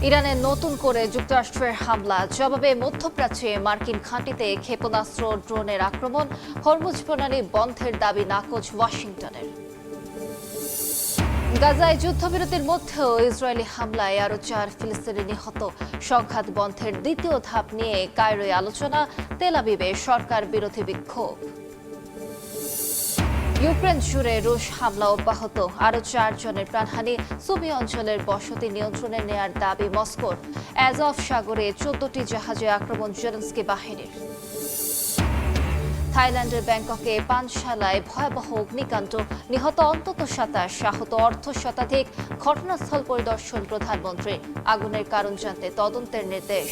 ইরানে নতুন করে যুক্তরাষ্ট্রের হামলা জবাবে মধ্যপ্রাচ্যে মার্কিন ঘাঁটিতে ক্ষেপণাস্ত্র ড্রোনের আক্রমণ হরমুজ প্রণালী বন্ধের দাবি নাকচ ওয়াশিংটনের। গাজায় যুদ্ধবিরতির মধ্যেও ইসরায়েলি হামলায় আরও 4 ফিলিস্তিনি নিহত। সংঘাত বন্ধের দ্বিতীয় ধাপ নিয়ে কায়রোয় আলোচনা, তেল আবিবে সরকার বিরোধী বিক্ষোভ। ইউক্রেন জুড়ে রুশ হামলা অব্যাহত, আরও 4 জনের প্রাণহানি। সুমি অঞ্চলের বসতি নিয়ন্ত্রণে নেয়ার দাবি মস্কোর। অ্যাজভ সাগরে 14টি জাহাজে আক্রমণ জেলেনস্কি বাহিনীর। থাইল্যান্ডের ব্যাংককে পানশালায় ভয়াবহ অগ্নিকাণ্ড, নিহত অন্তত 27, আহত অর্ধশতাধিক। ঘটনাস্থল পরিদর্শন প্রধানমন্ত্রী। আগুনের কারণ জানতে তদন্তের নির্দেশ।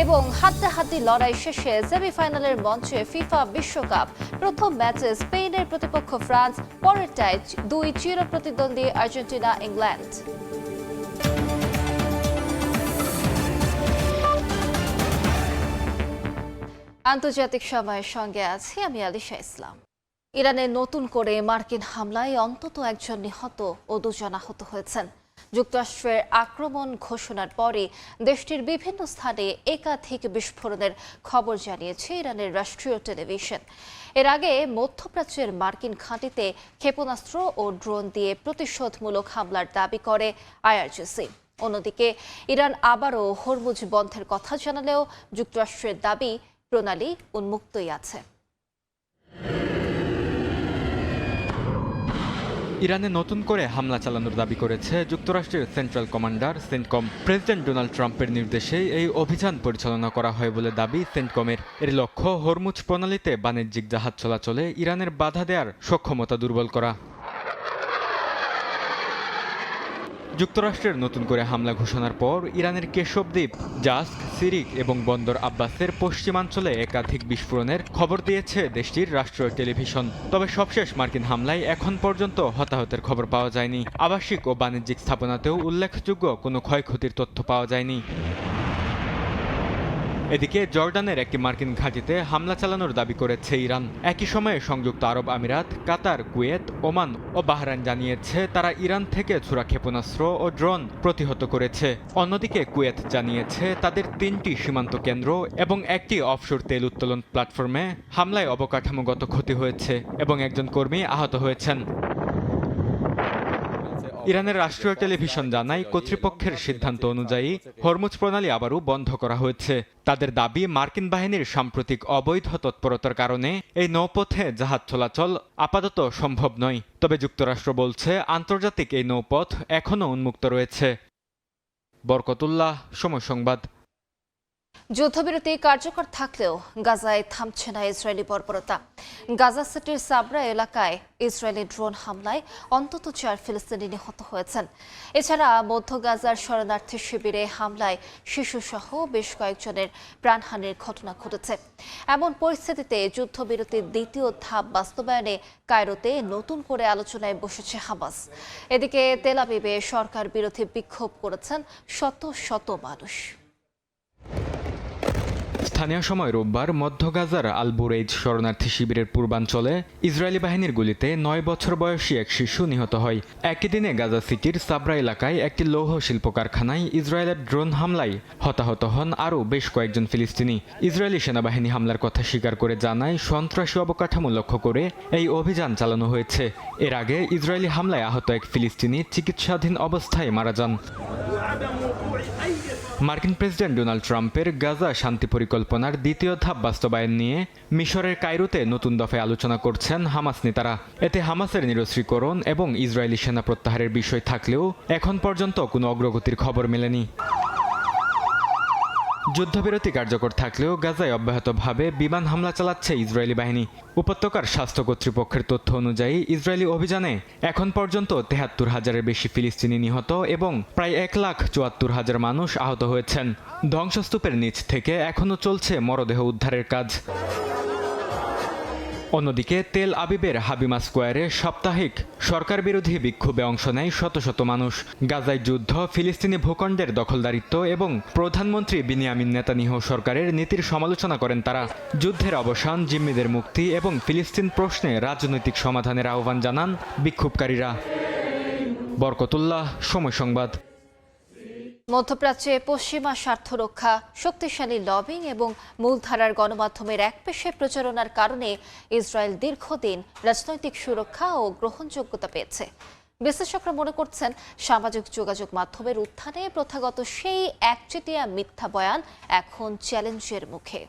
এবং হাড্ডাহাড্ডি লড়াই শেষে সেমিফাইনালের মঞ্চে ফিফা বিশ্বকাপ। প্রথম ম্যাচে স্পেনের প্রতিপক্ষ ফ্রান্স, পরেরটায় 2 চিরপ্রতিদ্বন্দ্বী আর্জেন্টিনা ইংল্যান্ড। আন্তর্জাতিক সময়ের সঙ্গে আছি আমি আলিশা ইসলাম। ইরানে নতুন করে মার্কিন হামলায় অন্তত 1 জন নিহত ও 2 জন আহত হয়েছেন। যুক্তরাষ্ট্রের আক্রমণ ঘোষণার পরে দেশটির বিভিন্ন স্থানে একাধিক বিস্ফোরণের খবর জানিয়েছে ইরানের রাষ্ট্রীয় টেলিভিশন। এর আগে মধ্যপ্রাচ্যের মার্কিন ঘাঁটিতে ক্ষেপণাস্ত্র ও ড্রোন দিয়ে প্রতিশোধমূলক হামলার দাবি করে আইআরজিসি। অন্যদিকে ইরান আবারও হরমুজ বন্ধের কথা জানালেও যুক্তরাষ্ট্রের দাবি প্রণালী উন্মুক্তই আছে। ইরানে নতুন করে হামলা চালানোর দাবি করেছে যুক্তরাষ্ট্রের central commander CENTCOM. President Donald ট্রাম্পের নির্দেশেই এই অভিযান পরিচালনা করা হয় বলে দাবি সেন্টকমের। এর লক্ষ্য হরমুজ প্রণালীতে বাণিজ্যিক জাহাজ চলাচলে ইরানের বাধা দেওয়ার সক্ষমতা দুর্বল করা। যুক্তরাষ্ট্রের নতুন করে হামলা ঘোষণার পর ইরানের কেশব দ্বীপ, জাস্ক, সিরিক এবং বন্দর আব্বাসের পশ্চিমাঞ্চলে একাধিক বিস্ফোরণের খবর দিয়েছে দেশটির রাষ্ট্রীয় টেলিভিশন। তবে সবশেষ মার্কিন হামলায় এখন পর্যন্ত হতাহতের খবর পাওয়া যায়নি। আবাসিক ও বাণিজ্যিক স্থাপনাতেও উল্লেখযোগ্য কোনো ক্ষয়ক্ষতির তথ্য পাওয়া যায়নি। এদিকে জর্ডানের একটি মার্কিন ঘাঁটিতে হামলা চালানোর দাবি করেছে ইরান। একই সময়ে সংযুক্ত আরব আমিরাত, কাতার, কুয়েত, ওমান ও বাহরাইন জানিয়েছে তারা ইরান থেকে ছোড়া ক্ষেপণাস্ত্র ও ড্রোন প্রতিহত করেছে। অন্যদিকে কুয়েত জানিয়েছে তাদের 3টি সীমান্ত কেন্দ্র এবং একটি অফশোর তেল উত্তোলন প্ল্যাটফর্মে হামলায় অবকাঠামোগত ক্ষতি হয়েছে এবং 1 জন কর্মী আহত হয়েছেন। ইরানের রাষ্ট্রীয় টেলিভিশন জানায় কর্তৃপক্ষের সিদ্ধান্ত অনুযায়ী হরমুজ প্রণালী আবারও বন্ধ করা হয়েছে। তাদের দাবি মার্কিন বাহিনীর সাম্প্রতিক অবৈধ তৎপরতার কারণে এই নৌপথে জাহাজ চলাচল আপাতত সম্ভব নয়। তবে যুক্তরাষ্ট্র বলছে আন্তর্জাতিক এই নৌপথ এখনও উন্মুক্ত রয়েছে। বরকতুল্লাহ, সময় সংবাদ। যুদ্ধবিরতি কার্যকর থাকলেও গাজায় থামছে না ইসরায়েলি বর্বরতা। গাজা সিটির সাবরা এলাকায় ইসরায়েলি ড্রোন হামলায় অন্তত 4 ফিলিস্তিনি নিহত হয়েছেন। এছাড়া মধ্য গাজার শরণার্থী শিবিরে হামলায় শিশুসহ বেশ কয়েকজনের প্রাণহানির ঘটনা ঘটেছে। এমন পরিস্থিতিতে যুদ্ধবিরতির দ্বিতীয় ধাপ বাস্তবায়নে কায়রোতে নতুন করে আলোচনায় বসেছে হামাস। এদিকে তেল আবিবে সরকার বিরোধী বিক্ষোভ করেছেন শত শত মানুষ। স্থানীয় সময় রোববার মধ্য গাজার আল বুরেইজ শরণার্থী শিবিরের পূর্বাঞ্চলে ইসরায়েলি বাহিনীর গুলিতে 9 বছর বয়সী এক শিশু নিহত হয়। একই দিনে গাজা সিটির সাবরা এলাকায় একটি লৌহ শিল্প কারখানায় ইসরায়েলের ড্রোন হামলায় হতাহত হন আরও বেশ কয়েকজন ফিলিস্তিনি। ইসরায়েলি সেনাবাহিনী হামলার কথা স্বীকার করে জানায় সন্ত্রাসী অবকাঠামো লক্ষ্য করে এই অভিযান চালানো হয়েছে। এর আগে ইসরায়েলি হামলায় আহত এক ফিলিস্তিনি চিকিৎসাধীন অবস্থায় মারা যান। মার্কিন প্রেসিডেন্ট ডোনাল্ড ট্রাম্পের গাজা শান্তি পরিকল্পনার দ্বিতীয় ধাপ বাস্তবায়ন নিয়ে মিশরের কায়রোতে নতুন দফায় আলোচনা করছেন হামাস নেতারা। এতে হামাসের নিরস্ত্রীকরণ এবং ইসরায়েলি সেনা প্রত্যাহারের বিষয় থাকলেও এখন পর্যন্ত কোনো অগ্রগতির খবর মেলেনি। যুদ্ধবিরতি কার্যকর থাকলেও গাজায় অব্যাহতভাবে বিমান হামলা চালাচ্ছে ইসরায়েলি বাহিনী। উপত্যকার স্বাস্থ্য কর্তৃপক্ষের তথ্য অনুযায়ী ইসরায়েলি অভিযানে এখন পর্যন্ত 73,000-এর বেশি ফিলিস্তিনি নিহত এবং প্রায় 1,74,000 মানুষ আহত হয়েছেন। ধ্বংসস্তূপের নিচ থেকে এখনও চলছে মরদেহ উদ্ধারের কাজ। অন্যদিকে তেল আবিবের হাবিমা স্কোয়ারে সাপ্তাহিক সরকার বিরোধী বিক্ষোভে অংশ নেয় শত শত মানুষ। গাজায় যুদ্ধ, ফিলিস্তিনি ভূখণ্ডের দখলদারিত্ব এবং প্রধানমন্ত্রী বিনিয়ামিন নেতানিয়াহু সরকারের নীতির সমালোচনা করেন তারা। যুদ্ধের অবসান, জিম্মিদের মুক্তি এবং ফিলিস্তিন প্রশ্নে রাজনৈতিক সমাধানের আহ্বান জানান বিক্ষোভকারীরা। বরকতুল্লাহ, সময় সংবাদ। মধ্যপ্রাচ্যে পশ্চিমা স্বার্থ রক্ষা, শক্তিশালী লবিং এবং মূলধারার গণমাধ্যমের একপেশে প্রচারণার কারণে ইসরায়েল দীর্ঘদিন রাজনৈতিক সুরক্ষা ও গ্রহণযোগ্যতা পেয়েছে। বিশ্লেষকরা মনে করছেন, সামাজিক যোগাযোগ মাধ্যমের উত্থানে প্রথাগত সেই একচেটিয়া মিথ্যা বয়ান এখন চ্যালেঞ্জের মুখে।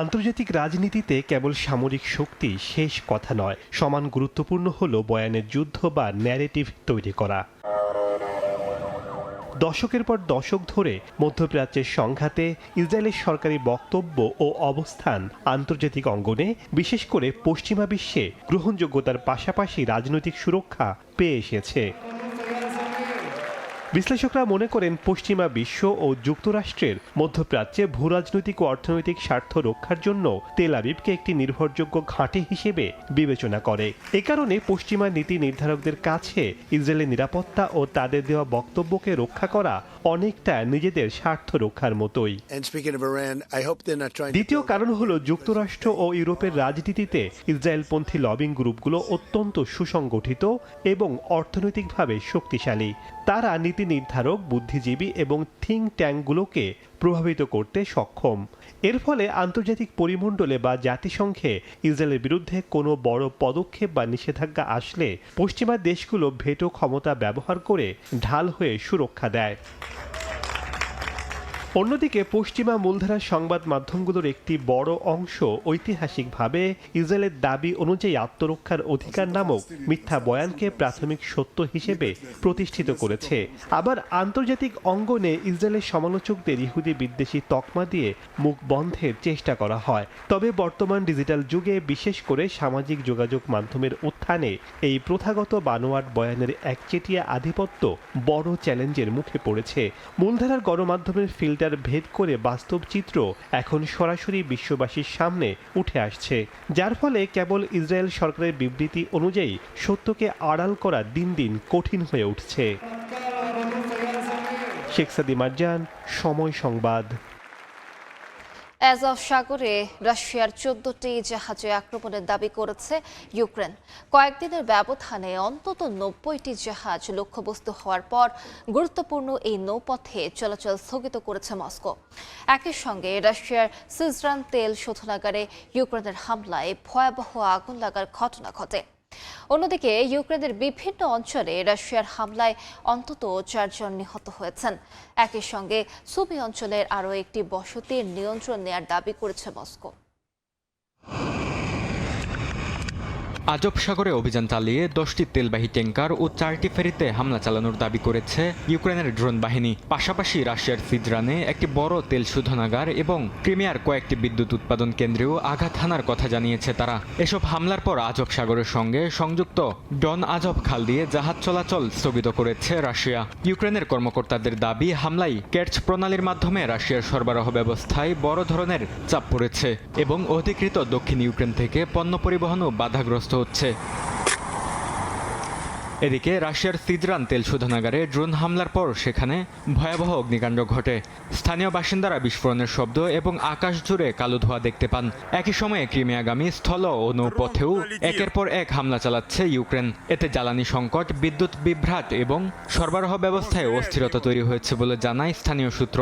আন্তর্জাতিক রাজনীতিতে কেবল সামরিক শক্তি শেষ কথা নয়, সমান গুরুত্বপূর্ণ হলো বয়ানের যুদ্ধ বা ন্যারেটিভ তৈরি করা। দশকের পর দশক ধরে মধ্যপ্রাচ্যের সংঘাতে ইসরায়েলের সরকারি বক্তব্য ও অবস্থান আন্তর্জাতিক অঙ্গনে, বিশেষ করে পশ্চিমা বিশ্বে গ্রহণযোগ্যতার পাশাপাশি রাজনৈতিক সুরক্ষা পেয়ে এসেছে। বিশ্লেষকরা মনে করেন, পশ্চিমা বিশ্ব ও যুক্তরাষ্ট্রের মধ্যপ্রাচ্যে ভূরাজনৈতিক ও অর্থনৈতিক স্বার্থ রক্ষার জন্য তেল আবিবকে একটি নির্ভরযোগ্য ঘাঁটি হিসেবে বিবেচনা করে। এ কারণে পশ্চিমা নীতি নির্ধারকদের কাছে ইসরায়েলের নিরাপত্তা ও তাদের দেওয়া বক্তব্যকে রক্ষা করা অনেকটা নিজেদের স্বার্থ রক্ষার মতোই। দ্বিতীয় কারণ হলো, যুক্তরাষ্ট্র ও ইউরোপের রাজনীতিতে ইসরায়েলপন্থী লবিং গ্রুপগুলো অত্যন্ত সুসংগঠিত এবং অর্থনৈতিকভাবে শক্তিশালী। তারা নীতি নির্ধারক, বুদ্ধিজীবী এবং থিঙ্ক ট্যাঙ্কগুলোকে প্রভাবিত করতে সক্ষম। এর ফলে আন্তর্জাতিক পরিমণ্ডলে বা জাতিসংঘে ইসরায়েলের বিরুদ্ধে কোনো বড় পদক্ষেপ বা নিষেধাজ্ঞা আসলে পশ্চিমা দেশগুলো ভেটো ক্ষমতা ব্যবহার করে ঢাল হয়ে সুরক্ষা দেয়। অন্যদিকে পশ্চিমা মূলধারার সংবাদ মাধ্যমগুলোর একটি বড় অংশ ঐতিহাসিকভাবে ইসরায়েলের দাবি অনুযায়ী আত্মরক্ষার অধিকার নামক মিথ্যা বয়ানকে প্রাথমিক সত্য হিসেবে প্রতিষ্ঠিত করেছে। আবার আন্তর্জাতিক অঙ্গনে ইসরায়েলের সমালোচকদের ইহুদি বিদ্বেষী তকমা দিয়ে মুখ বন্ধের চেষ্টা করা হয়। তবে বর্তমান ডিজিটাল যুগে, বিশেষ করে সামাজিক যোগাযোগ মাধ্যমের উত্থানে, এই প্রথাগত বানোয়াট বয়ানের একচেটিয়া আধিপত্য বড় চ্যালেঞ্জের মুখে পড়েছে। মূলধারার গণমাধ্যমের ফিল্টার ভেদ করে বাস্তব চিত্র এখন সরাসরি বিশ্ববাসীর সামনে উঠে আসছে, যার ফলে কেবল ইসরায়েল সরকারের বিবৃতি অনুযায়ী সত্যকে আড়াল করা দিন দিন কঠিন হয়ে উঠছে। শেখ সাদি মারজান, সময় সংবাদ। অ্যাজভ সাগরে রাশিয়ার 14টি জাহাজে আক্রমণের দাবি করেছে ইউক্রেন। কয়েকদিনের ব্যবধানে অন্তত 90টি জাহাজ লক্ষ্যবস্তু হওয়ার পর গুরুত্বপূর্ণ এই নৌপথে চলাচল স্থগিত করেছে মস্কো। একই সঙ্গে রাশিয়ার সিজরান তেল শোধনাগারে ইউক্রেনের হামলায় ভয়াবহ আগুন লাগার ঘটনা ঘটে। অন্যদিকে ইউক্রেনের বিভিন্ন অঞ্চলে রাশিয়ার হামলায় অন্তত 4 জন নিহত হয়েছেন। একই সঙ্গে সুমি অঞ্চলের আরও একটি বসতির নিয়ন্ত্রণ নেয়ার দাবি করেছে মস্কো। আজব সাগরে অভিযান চালিয়ে 10টি তেলবাহী ট্যাঙ্কার ও 4টি ফেরিতে হামলা চালানোর দাবি করেছে ইউক্রেনের ড্রোন বাহিনী। পাশাপাশি রাশিয়ার সিজরানে একটি বড় তেল শোধনাগার এবং ক্রিমিয়ার কয়েকটি বিদ্যুৎ উৎপাদন কেন্দ্রেও আঘাত হানার কথা জানিয়েছে তারা। এসব হামলার পর আজব সাগরের সঙ্গে সংযুক্ত ডন আজব খাল দিয়ে জাহাজ চলাচল স্থগিত করেছে রাশিয়া। ইউক্রেনের কর্মকর্তাদের দাবি, হামলায় কের্চ প্রণালীর মাধ্যমে রাশিয়ার সরবরাহ ব্যবস্থায় বড় ধরনের চাপ পড়েছে এবং অধিকৃত দক্ষিণ ইউক্রেন থেকে পণ্য পরিবহনও বাধাগ্রস্ত হচ্ছে। এদিকে রাশিয়ার সিজরান তেল শোধনাগারে ড্রোন হামলার পর সেখানে ভয়াবহ অগ্নিকাণ্ড ঘটে। স্থানীয় বাসিন্দারা বিস্ফোরণের শব্দ এবং আকাশ জুড়ে কালো ধোঁয়া দেখতে পান। একই সময়ে ক্রিমিয়াগামী স্থল ও নৌপথেও একের পর এক হামলা চালাচ্ছে ইউক্রেন। এতে জ্বালানি সংকট, বিদ্যুৎ বিভ্রাট এবং সরবরাহ ব্যবস্থায় অস্থিরতা তৈরি হয়েছে বলে জানায় স্থানীয় সূত্র।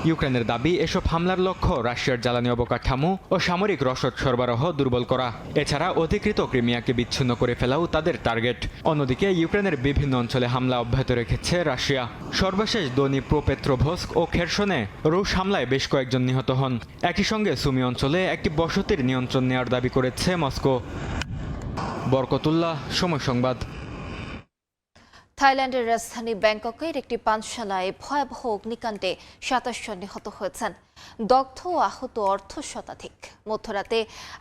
ইউক্রেনের দাবি, এসব হামলার লক্ষ্য রাশিয়ার জ্বালানি অবকাঠামো ও সামরিক রসদ সরবরাহ দুর্বল করা। এছাড়া অধিকৃত ক্রিমিয়াকে বিচ্ছিন্ন করে ফেলাও তাদের টার্গেট। অন্যদিকে ইউক্রেনের বিভিন্ন অঞ্চলে হামলা অব্যাহত রেখেছে রাশিয়া। সর্বশেষ দনিপ্রোপেত্রোভস্ক ও খেরসনে রুশ হামলায় বেশ কয়েকজন নিহত হন। একই সঙ্গে সুমি অঞ্চলে একটি বসতির নিয়ন্ত্রণ নেওয়ার দাবি করেছে মস্কো। বরকতুল্লাহ, সময় সংবাদ। থাইল্যান্ডের রাজধানী ব্যাংককের একটি পানশালায় ভয়াবহ অগ্নিকাণ্ডে 27 জন নিহত হয়েছেন। দগ্ধ ও আহত অর্ধশতাধিক। মধ্যরাতে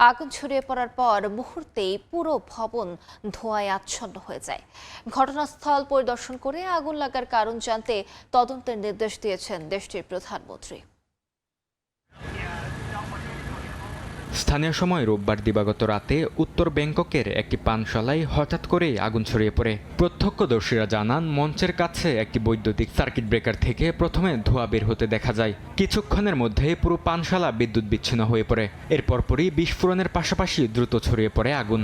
আগুন ছড়িয়ে পড়ার পর মুহূর্তেই পুরো ভবন ধোঁয়ায় আচ্ছন্ন হয়ে যায়। ঘটনাস্থল পরিদর্শন করে আগুন লাগার কারণ জানতে তদন্তের নির্দেশ দিয়েছেন দেশটির প্রধানমন্ত্রী। স্থানীয় সময় রোববার দিবাগত রাতে উত্তর ব্যাংককের একটি পানশালায় হঠাৎ করেই আগুন ছড়িয়ে পড়ে। প্রত্যক্ষদর্শীরা জানান, মঞ্চের কাছে একটি বৈদ্যুতিক সার্কিট ব্রেকার থেকে প্রথমে ধোঁয়া বের হতে দেখা যায়। কিছুক্ষণের মধ্যেই পুরো পানশালা বিদ্যুৎ বিচ্ছিন্ন হয়ে পড়ে। এর পরপরই বিস্ফোরণের পাশাপাশি দ্রুত ছড়িয়ে পড়ে আগুন।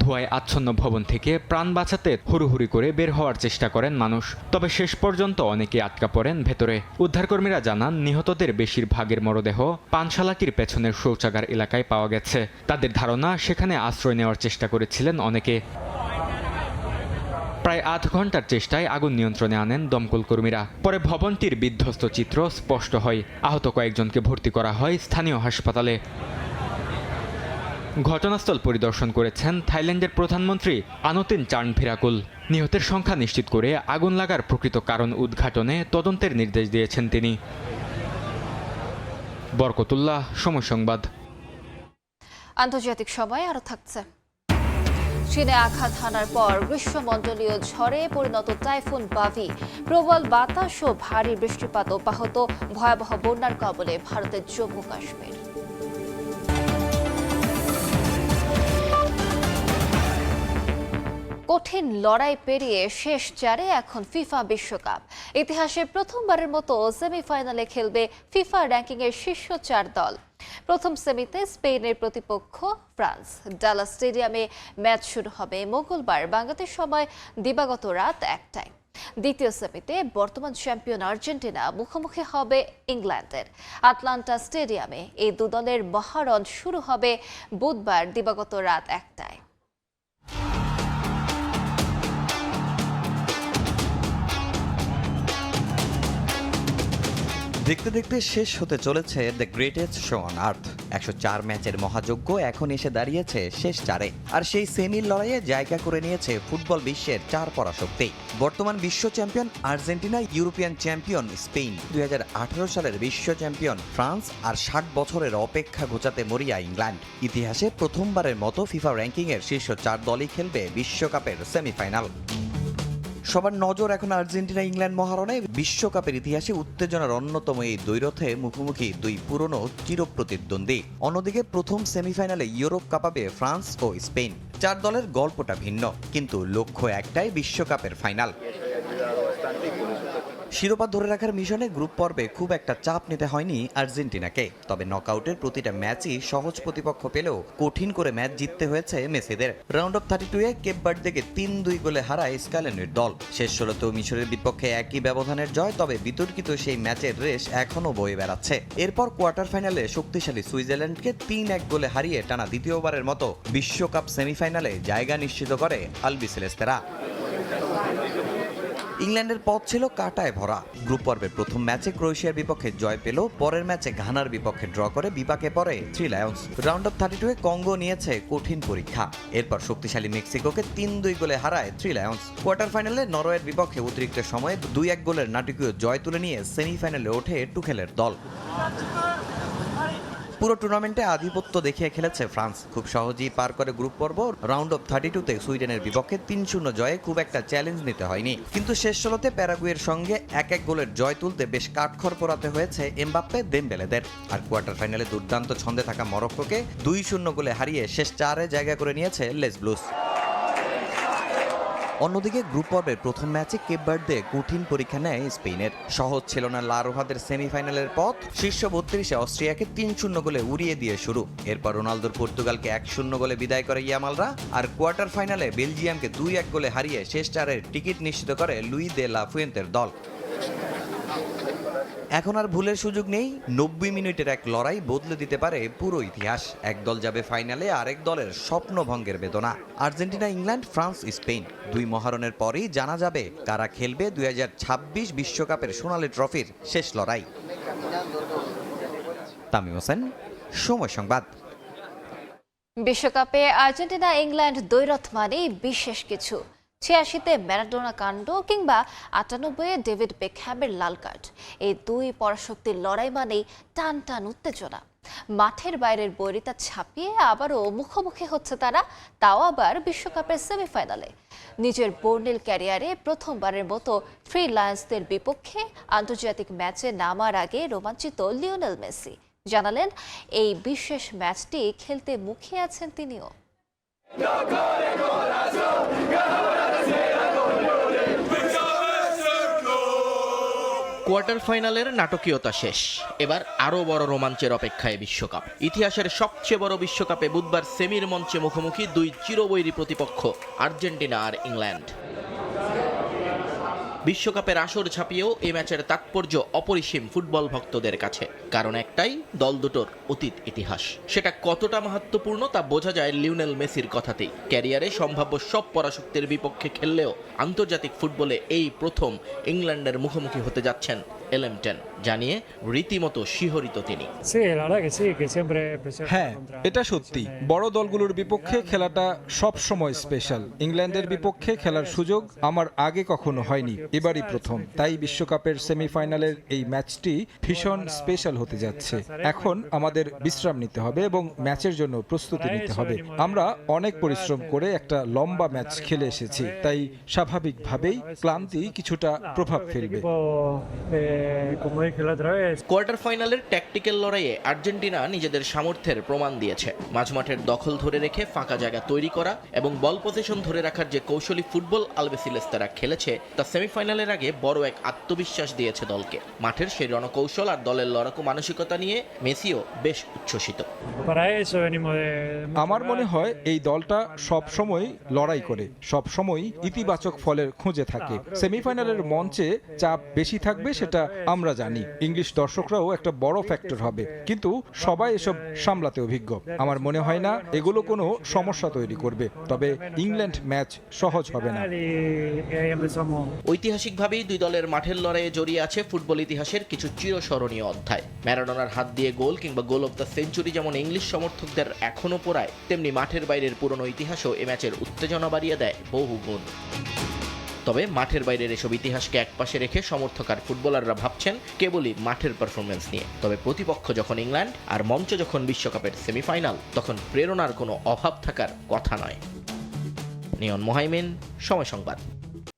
ধোঁয়ায় আচ্ছন্ন ভবন থেকে প্রাণ বাঁচাতে হুড়োহুড়ি করে বের হওয়ার চেষ্টা করেন মানুষ, তবে শেষ পর্যন্ত অনেকে আটকা পড়েন ভেতরে। উদ্ধারকর্মীরা জানান, নিহতদের বেশিরভাগের মরদেহ পানশালাকির পেছনের শৌচাগার এলাকায় পাওয়া গেছে। তাদের ধারণা, সেখানে আশ্রয় নেওয়ার চেষ্টা করেছিলেন অনেকে। প্রায় আধ ঘন্টার চেষ্টায় আগুন নিয়ন্ত্রণে আনেন দমকল কর্মীরা। পরে ভবনটির বিধ্বস্ত চিত্র স্পষ্ট হয়। আহত কয়েকজনকে ভর্তি করা হয় স্থানীয় হাসপাতালে। ঘটনাস্থল পরিদর্শন করেছেন থাইল্যান্ডের প্রধানমন্ত্রী আনুতিন চার্নভিরাকুল। নিহতের সংখ্যা নিশ্চিত করে আগুন লাগার প্রকৃত কারণ উদ্ঘাটনে তদন্তের নির্দেশ দিয়েছেন তিনি। বরকতুল্লাহ, সময় সংবাদ। আন্তর্জাতিক সময় আরো থাকছে। চীনে আঘাত হানার পর গ্রীষ্মমণ্ডলীয় ঝড়ে পরিণত টাইফুন বাভি, প্রবল বাতাস ও ভারী বৃষ্টিপাত অব্যাহত, ভয়াবহ বন্যার কবলে ভারতের জম্মু কাশ্মীর। কঠিন লড়াই পেরিয়ে শেষ চারে এখন ফিফা বিশ্বকাপ। ইতিহাসে প্রথমবারের মতো সেমিফাইনালে খেলবে ফিফা র্যাঙ্কিংয়ের শীর্ষ 4 দল। প্রথম সেমিতে স্পেনের প্রতিপক্ষ ফ্রান্স। ডালাস স্টেডিয়ামে ম্যাচ শুরু হবে মঙ্গলবার বাংলাদেশ সময় দিবাগত রাত 1টায়। দ্বিতীয় সেমিতে বর্তমান চ্যাম্পিয়ন আর্জেন্টিনা মুখোমুখি হবে ইংল্যান্ডের। আটলান্টা স্টেডিয়ামে এই দু দলের মহারণ শুরু হবে বুধবার দিবাগত রাত 1টায়। দেখতে দেখতে শেষ হতে চলেছে the greatest show on earth. 104 ম্যাচের মহাযজ্ঞ এখন এসে দাঁড়িয়েছে শেষ চারে। আর সেই সেমির লড়াইয়ে জায়গা করে নিয়েছে ফুটবল বিশ্বের 4 পরাশক্তি। বর্তমান বিশ্ব champion Argentina, European champion Spain, 2018 সালের বিশ্ব চ্যাম্পিয়ন ফ্রান্স আর 60 বছরের অপেক্ষা ঘোচাতে মরিয়া ইংল্যান্ড। ইতিহাসে প্রথমবারের মতো ফিফা র্যাঙ্কিংয়ের শীর্ষ 4 দলই খেলবে বিশ্বকাপের সেমিফাইনাল। সবার নজর এখন আর্জেন্টিনা ইংল্যান্ড মহারণে। বিশ্বকাপের ইতিহাসে উত্তেজনার অন্যতম এই দ্বৈরথে মুখোমুখি দুই পুরনো চিরপ্রতিদ্বন্দ্বী। অন্যদিকে প্রথম সেমিফাইনালে ইউরোপ কাঁপাবে ফ্রান্স ও স্পেন। 4 দলের গল্পটা ভিন্ন, কিন্তু লক্ষ্য একটাই, বিশ্বকাপের ফাইনাল। শিরোপা ধরে রাখার মিশনে গ্রুপ পর্বে খুব একটা চাপ নিতে হয়নি আর্জেন্টিনাকে। তবে নকআউটের প্রতিটা ম্যাচই সহজ প্রতিপক্ষ পেলেও কঠিন করে ম্যাচ জিততে হয়েছে মেসিদের। রাউন্ড অফ 32-এ কেপ ভার্দেকে 3-2 গোলে হারায় স্ক্যালেনির দল। শেষ 16তেও মিশরের বিপক্ষে একই ব্যবধানের জয়, তবে বিতর্কিত সেই ম্যাচের রেশ এখনও বয়ে বেড়াচ্ছে। এরপর কোয়ার্টার ফাইনালে শক্তিশালী সুইজারল্যান্ডকে 3-1 গোলে হারিয়ে টানা দ্বিতীয়বারের মতো বিশ্বকাপ সেমিফাইনালে জায়গা নিশ্চিত করে আলবিসেলেস্তেরা। ইংল্যান্ডের পথ ছিল কাঁটায় ভরা। গ্রুপ পর্বের প্রথম ম্যাচে ক্রোয়েশিয়ার বিপক্ষে জয় পেল, পরের ম্যাচে ঘানার বিপক্ষে ড্র করে বিপাকে পড়ে 3 লায়ন্স। রাউন্ড অফ 32-এ কঙ্গো নিয়েছে কঠিন পরীক্ষা। এরপর শক্তিশালী মেক্সিকোকে 3-2 গোলে হারায় 3 লায়ন্স। কোয়ার্টার ফাইনালে নরওয়ের বিপক্ষে অতিরিক্ত সময়ে 2-1 গোলের নাটকীয় জয় তুলে নিয়ে সেমিফাইনালে ওঠে টুখেলের দল। পুরো টুর্নামেন্টে আধিপত্য দেখিয়ে খেলেছে ফ্রান্স। খুব সহজেই পার করে গ্রুপ পর্ব। রাউন্ড অফ 32-তে সুইডেনের বিপক্ষে 3-0 জয়ে খুব একটা চ্যালেঞ্জ নিতে হয়নি, কিন্তু শেষ 16তে প্যারাগুয়ের সঙ্গে 1-1 গোলের জয় তুলতে বেশ কাঠখড় পোড়াতে হয়েছে এমবাপ্পে, দেমবেলেদের। আর কোয়ার্টার ফাইনালে দুর্দান্ত ছন্দে থাকা মরক্কোকে 2-0 গোলে হারিয়ে শেষ 4-এ জায়গা করে নিয়েছে লেস ব্লুস। অন্যদিকে গ্রুপ পর্বের প্রথম ম্যাচে কেপ ভার্দে কঠিন পরীক্ষা নেয় স্পেনের। সহজ ছিল না লা রোহাদের সেমিফাইনালের পথ। শীর্ষ 32-এ অস্ট্রিয়াকে 3-0 গোলে উড়িয়ে দিয়ে শুরু। এরপর রোনালদোর পর্তুগালকে 1-0 গোলে বিদায় করে ইয়ামালরা। আর কোয়ার্টার ফাইনালে বেলজিয়ামকে 2-1 গোলে হারিয়ে শেষ 4-এর টিকিট নিশ্চিত করে লুই দে লা ফুয়েন্তের দল। এখন আর ভুলের সুযোগ নেই। 90 মিনিটের এক লড়াই বদলে দিতে পারে পুরো ইতিহাস। এক দল যাবে ফাইনালে, আরেক দলের স্বপ্নভঙ্গের বেদনা। আর্জেন্টিনা ইংল্যান্ড, ফ্রান্স স্পেন, দুই মহারণের পরেই জানা যাবে কারা খেলবে 2026 বিশ্বকাপের সোনালী ট্রফির শেষ লড়াই। তামিম হোসেন, সময় সংবাদ। বিশ্বকাপে আর্জেন্টিনা ইংল্যান্ড দ্বৈরথ মানেই বিশেষ কিছু। 86-তে ম্যারাডোনা কাণ্ড কিংবা 98-এ ডেভিড বেকহ্যামের লাল কার্ড, এই দুই পরাশক্তির লড়াই মানেই টান টান উত্তেজনা। মাঠের বাইরের বৈরিতা ছাপিয়ে আবারও মুখোমুখি হচ্ছে তারা, তাও আবার বিশ্বকাপের সেমিফাইনালে। নিজের বর্ণিল ক্যারিয়ারে প্রথমবারের মতো 3 লায়ন্সদের বিপক্ষে আন্তর্জাতিক ম্যাচে নামার আগে রোমাঞ্চিত লিওনেল মেসি জানালেন, এই বিশেষ ম্যাচটি খেলতে মুখিয়ে আছেন তিনিও। কোয়ার্টার ফাইনালের নাটকীয়তা শেষ, এবার আরও বড় রোমাঞ্চের অপেক্ষায় বিশ্বকাপ। ইতিহাসের সবচেয়ে বড় বিশ্বকাপে বুধবার সেমির মঞ্চে মুখোমুখি দুই চিরবৈরী প্রতিপক্ষ আর্জেন্টিনা আর ইংল্যান্ড। বিশ্বকাপের আসর ছাপিয়েও এই ম্যাচের তাৎপর্য অপরিসীম ফুটবল ভক্তদের কাছে, কারণ একটাই, দল দুটোর অতীত ইতিহাস। সেটা কতটা মাহাত্ম্যপূর্ণ তা বোঝা যায় লিওনেল মেসির কথাতেই। ক্যারিয়ারে সম্ভাব্য সব পরাশক্তির বিপক্ষে খেললেও আন্তর্জাতিক ফুটবলে এই প্রথম ইংল্যান্ডের মুখোমুখি হতে যাচ্ছেন এলেমটেন, জানিয়ে রীতিমতো শিহরিত তিনি। হ্যাঁ, এটা সত্যি। বড় দলগুলোর বিপক্ষে খেলাটা সব সময় স্পেশাল। ইংল্যান্ডের বিপক্ষে খেলার সুযোগ আমার আগে কখনো হয়নি, এবারই প্রথম। তাই বিশ্বকাপের সেমিফাইনালের এই ম্যাচটি ভীষণ স্পেশাল হতে যাচ্ছে। এখন আমাদের বিশ্রাম নিতে হবে এবং ম্যাচের জন্য প্রস্তুতি নিতে হবে। আমরা অনেক পরিশ্রম করে একটা লম্বা ম্যাচ খেলে এসেছি, তাই স্বাভাবিকভাবেই ক্লান্তি কিছুটা প্রভাব ফেলবে। কোয়ার্টার ফাইনালের ট্যাকটিক্যাল লড়াইয়ে আর্জেন্টিনা নিজেদের সামর্থ্যের প্রমাণ দিয়েছে। মাঝমাঠের দখল ধরে রেখে ফাঁকা জায়গা তৈরি করা এবং বল পজিশন ধরে রাখার যে কৌশলী ফুটবল আলবেসিলেস্তারা খেলেছে তা সেমিফাইনালের আগে বড় এক আত্মবিশ্বাস দিয়েছে দলকে। মাঠের সেই রণকৌশল আর দলের লড়াকু মানসিকতা নিয়ে মেসিও বেশ উচ্ছ্বসিত। আমার মনে হয় এই দলটা সব সময় লড়াই করে, সব সময় ইতিবাচক ফলের খুঁজে থাকে। সেমিফাইনালের মঞ্চে চাপ বেশি থাকবে সেটা আমরা জানি। ইংলিশ দর্শকরাও একটা বড় ফ্যাক্টর হবে, কিন্তু সবাই এসব সামলাতে অভিজ্ঞ। আমার মনে হয় না এগুলো কোনো সমস্যা তৈরি করবে, তবে ইংল্যান্ড ম্যাচ সহজ হবে না। ঐতিহাসিকভাবেই দুই দলের মাঠের লড়াইয়ে জড়িয়ে আছে ফুটবল ইতিহাসের কিছু চিরস্মরণীয় অধ্যায়। ম্যারাডোনার হাত দিয়ে গোল কিংবা গোল অব দ্য সেঞ্চুরি যেমন ইংলিশ সমর্থকদের এখনো পোড়ায়, তেমনি মাঠের বাইরের পুরনো ইতিহাসও এ ম্যাচের উত্তেজনা বাড়িয়ে দেয় বহু গুণ। তবে মাঠের বাইরের এসব ইতিহাসকে একপাশে রেখে সমর্থক আর ফুটবলাররা ভাবছেন কেবলই মাঠের পারফরমেন্স নিয়ে। তবে প্রতিপক্ষ যখন ইংল্যান্ড আর মঞ্চ যখন বিশ্বকাপের সেমিফাইনাল, তখন প্রেরণার কোনো অভাব থাকার কথা নয়। নিয়ন মোহাইমিন, সময় সংবাদ।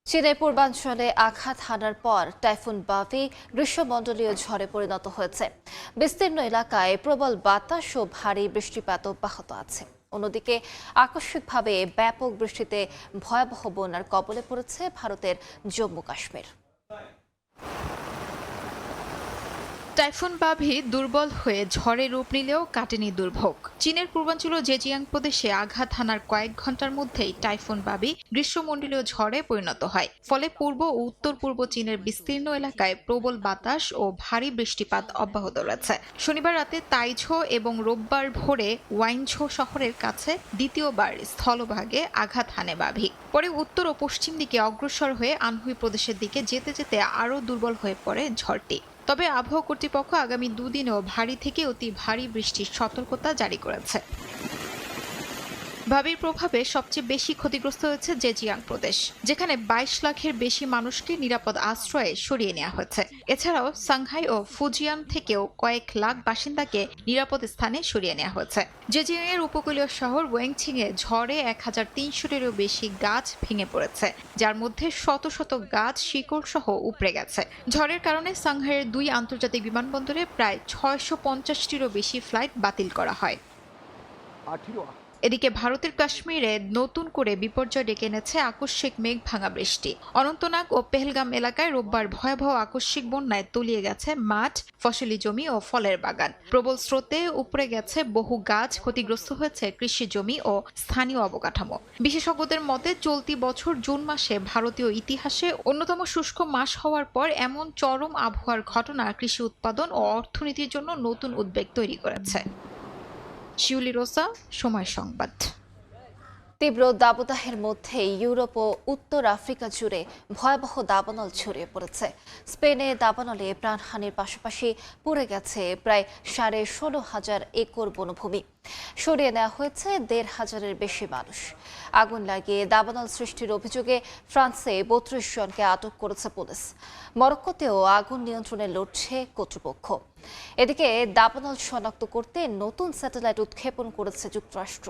চীনের পূর্বাঞ্চলে আঘাত হানার পর টাইফুন বাভি গ্রীষ্মমণ্ডলীয় ঝড়ে পরিণত হয়েছে। বিস্তীর্ণ এলাকায় প্রবল বাতাস ও ভারী বৃষ্টিপাত অব্যাহত আছে। অন্যদিকে আকস্মিকভাবে ব্যাপক বৃষ্টিতে ভয়াবহ বন্যার কবলে পড়েছে ভারতের জম্মু কাশ্মীর। টাইফুন বাভি দুর্বল হয়ে ঝড়ে রূপ নিলেও কাটেনি দুর্ভোগ। চীনের পূর্বাঞ্চল জেজিয়াং প্রদেশে আঘাত হানার কয়েক ঘন্টার মধ্যেই টাইফুন বাভি গ্রীষ্মমণ্ডলীয় ঝড়ে পরিণত হয়। ফলে পূর্ব ও উত্তর পূর্ব চীনের বিস্তীর্ণ এলাকায় প্রবল বাতাস ও ভারী বৃষ্টিপাত অব্যাহত রয়েছে। শনিবার রাতে তাইঝো এবং রোববার ভোরে ওয়াইনঝো শহরের কাছে দ্বিতীয়বার স্থলভাগে আঘাত হানে বাভি। পরে উত্তর ও পশ্চিম দিকে অগ্রসর হয়ে আনহুই প্রদেশের দিকে যেতে যেতে আরও দুর্বল হয়ে পড়ে ঝড়টি। তবে আবহাওয়া কর্তৃপক্ষ আগামী দুদিনেও ভারী থেকে অতি ভারী বৃষ্টির সতর্কতা জারি করেছে। বাভির প্রভাবে সবচেয়ে বেশি ক্ষতিগ্রস্ত হয়েছে জেজিয়াং প্রদেশ, যেখানে 22 লাখের বেশি মানুষকে নিরাপদ আশ্রয়ে সরিয়ে নেওয়া হয়েছে। এছাড়াও সাংহাই ও ফুজিয়ান থেকেও কয়েক লাখ বাসিন্দাকে নিরাপদ স্থানে সরিয়ে নেওয়া হয়েছে। জেজিয়াং এর উপকূলীয় শহর ওয়েংচিংয়ে ঝড়ে 1300-এরও বেশি গাছ ভেঙে পড়েছে, যার মধ্যে শত শত গাছ শিকড় সহ উপড়ে গেছে। ঝড়ের কারণে সাংহাইয়ের 2 আন্তর্জাতিক বিমানবন্দরে প্রায় 650-টিরও বেশি ফ্লাইট বাতিল করা হয়। এদিকে ভারতের কাশ্মীরে নতুন করে বিপর্যয় ডেকে এনেছে আকস্মিক মেঘ ভাঙা বৃষ্টি। অনন্তনাগ ও পেহেলগাম এলাকায় রোববার ভয়াবহ আকস্মিক বন্যায় তলিয়ে গেছে মাঠ, ফসলি জমি ও ফলের বাগান। প্রবল স্রোতে উপড়ে গেছে বহু গাছ, ক্ষতিগ্রস্ত হয়েছে কৃষি জমি ও স্থানীয় অবকাঠামো। বিশেষজ্ঞদের মতে চলতি বছর জুন মাসে ভারতীয় ইতিহাসে অন্যতম শুষ্ক মাস হওয়ার পর এমন চরম আবহাওয়ার ঘটনা কৃষি উৎপাদন ও অর্থনীতির জন্য নতুন উদ্বেগ তৈরি করেছে। শিউলি রোসা, সময় সংবাদ। তীব্র দাবদাহের মধ্যে ইউরোপ ও উত্তর আফ্রিকা জুড়ে ভয়াবহ দাবানল ছড়িয়ে পড়েছে। স্পেনে দাবানলে প্রাণহানির পাশাপাশি পুড়ে গেছে প্রায় 16,500 একর বনভূমি। সরিয়ে নেওয়া হয়েছে 1,500-এর বেশি মানুষ। আগুন লাগিয়ে দাবানল সৃষ্টির অভিযোগে ফ্রান্সে 32 জনকে আটক করেছে পুলিশ। মরক্কোতেও আগুন নিয়ন্ত্রণে লড়ছে কর্তৃপক্ষ। এদিকে দাবানল শনাক্ত করতে নতুন স্যাটেলাইট উৎক্ষেপণ করেছে যুক্তরাষ্ট্র।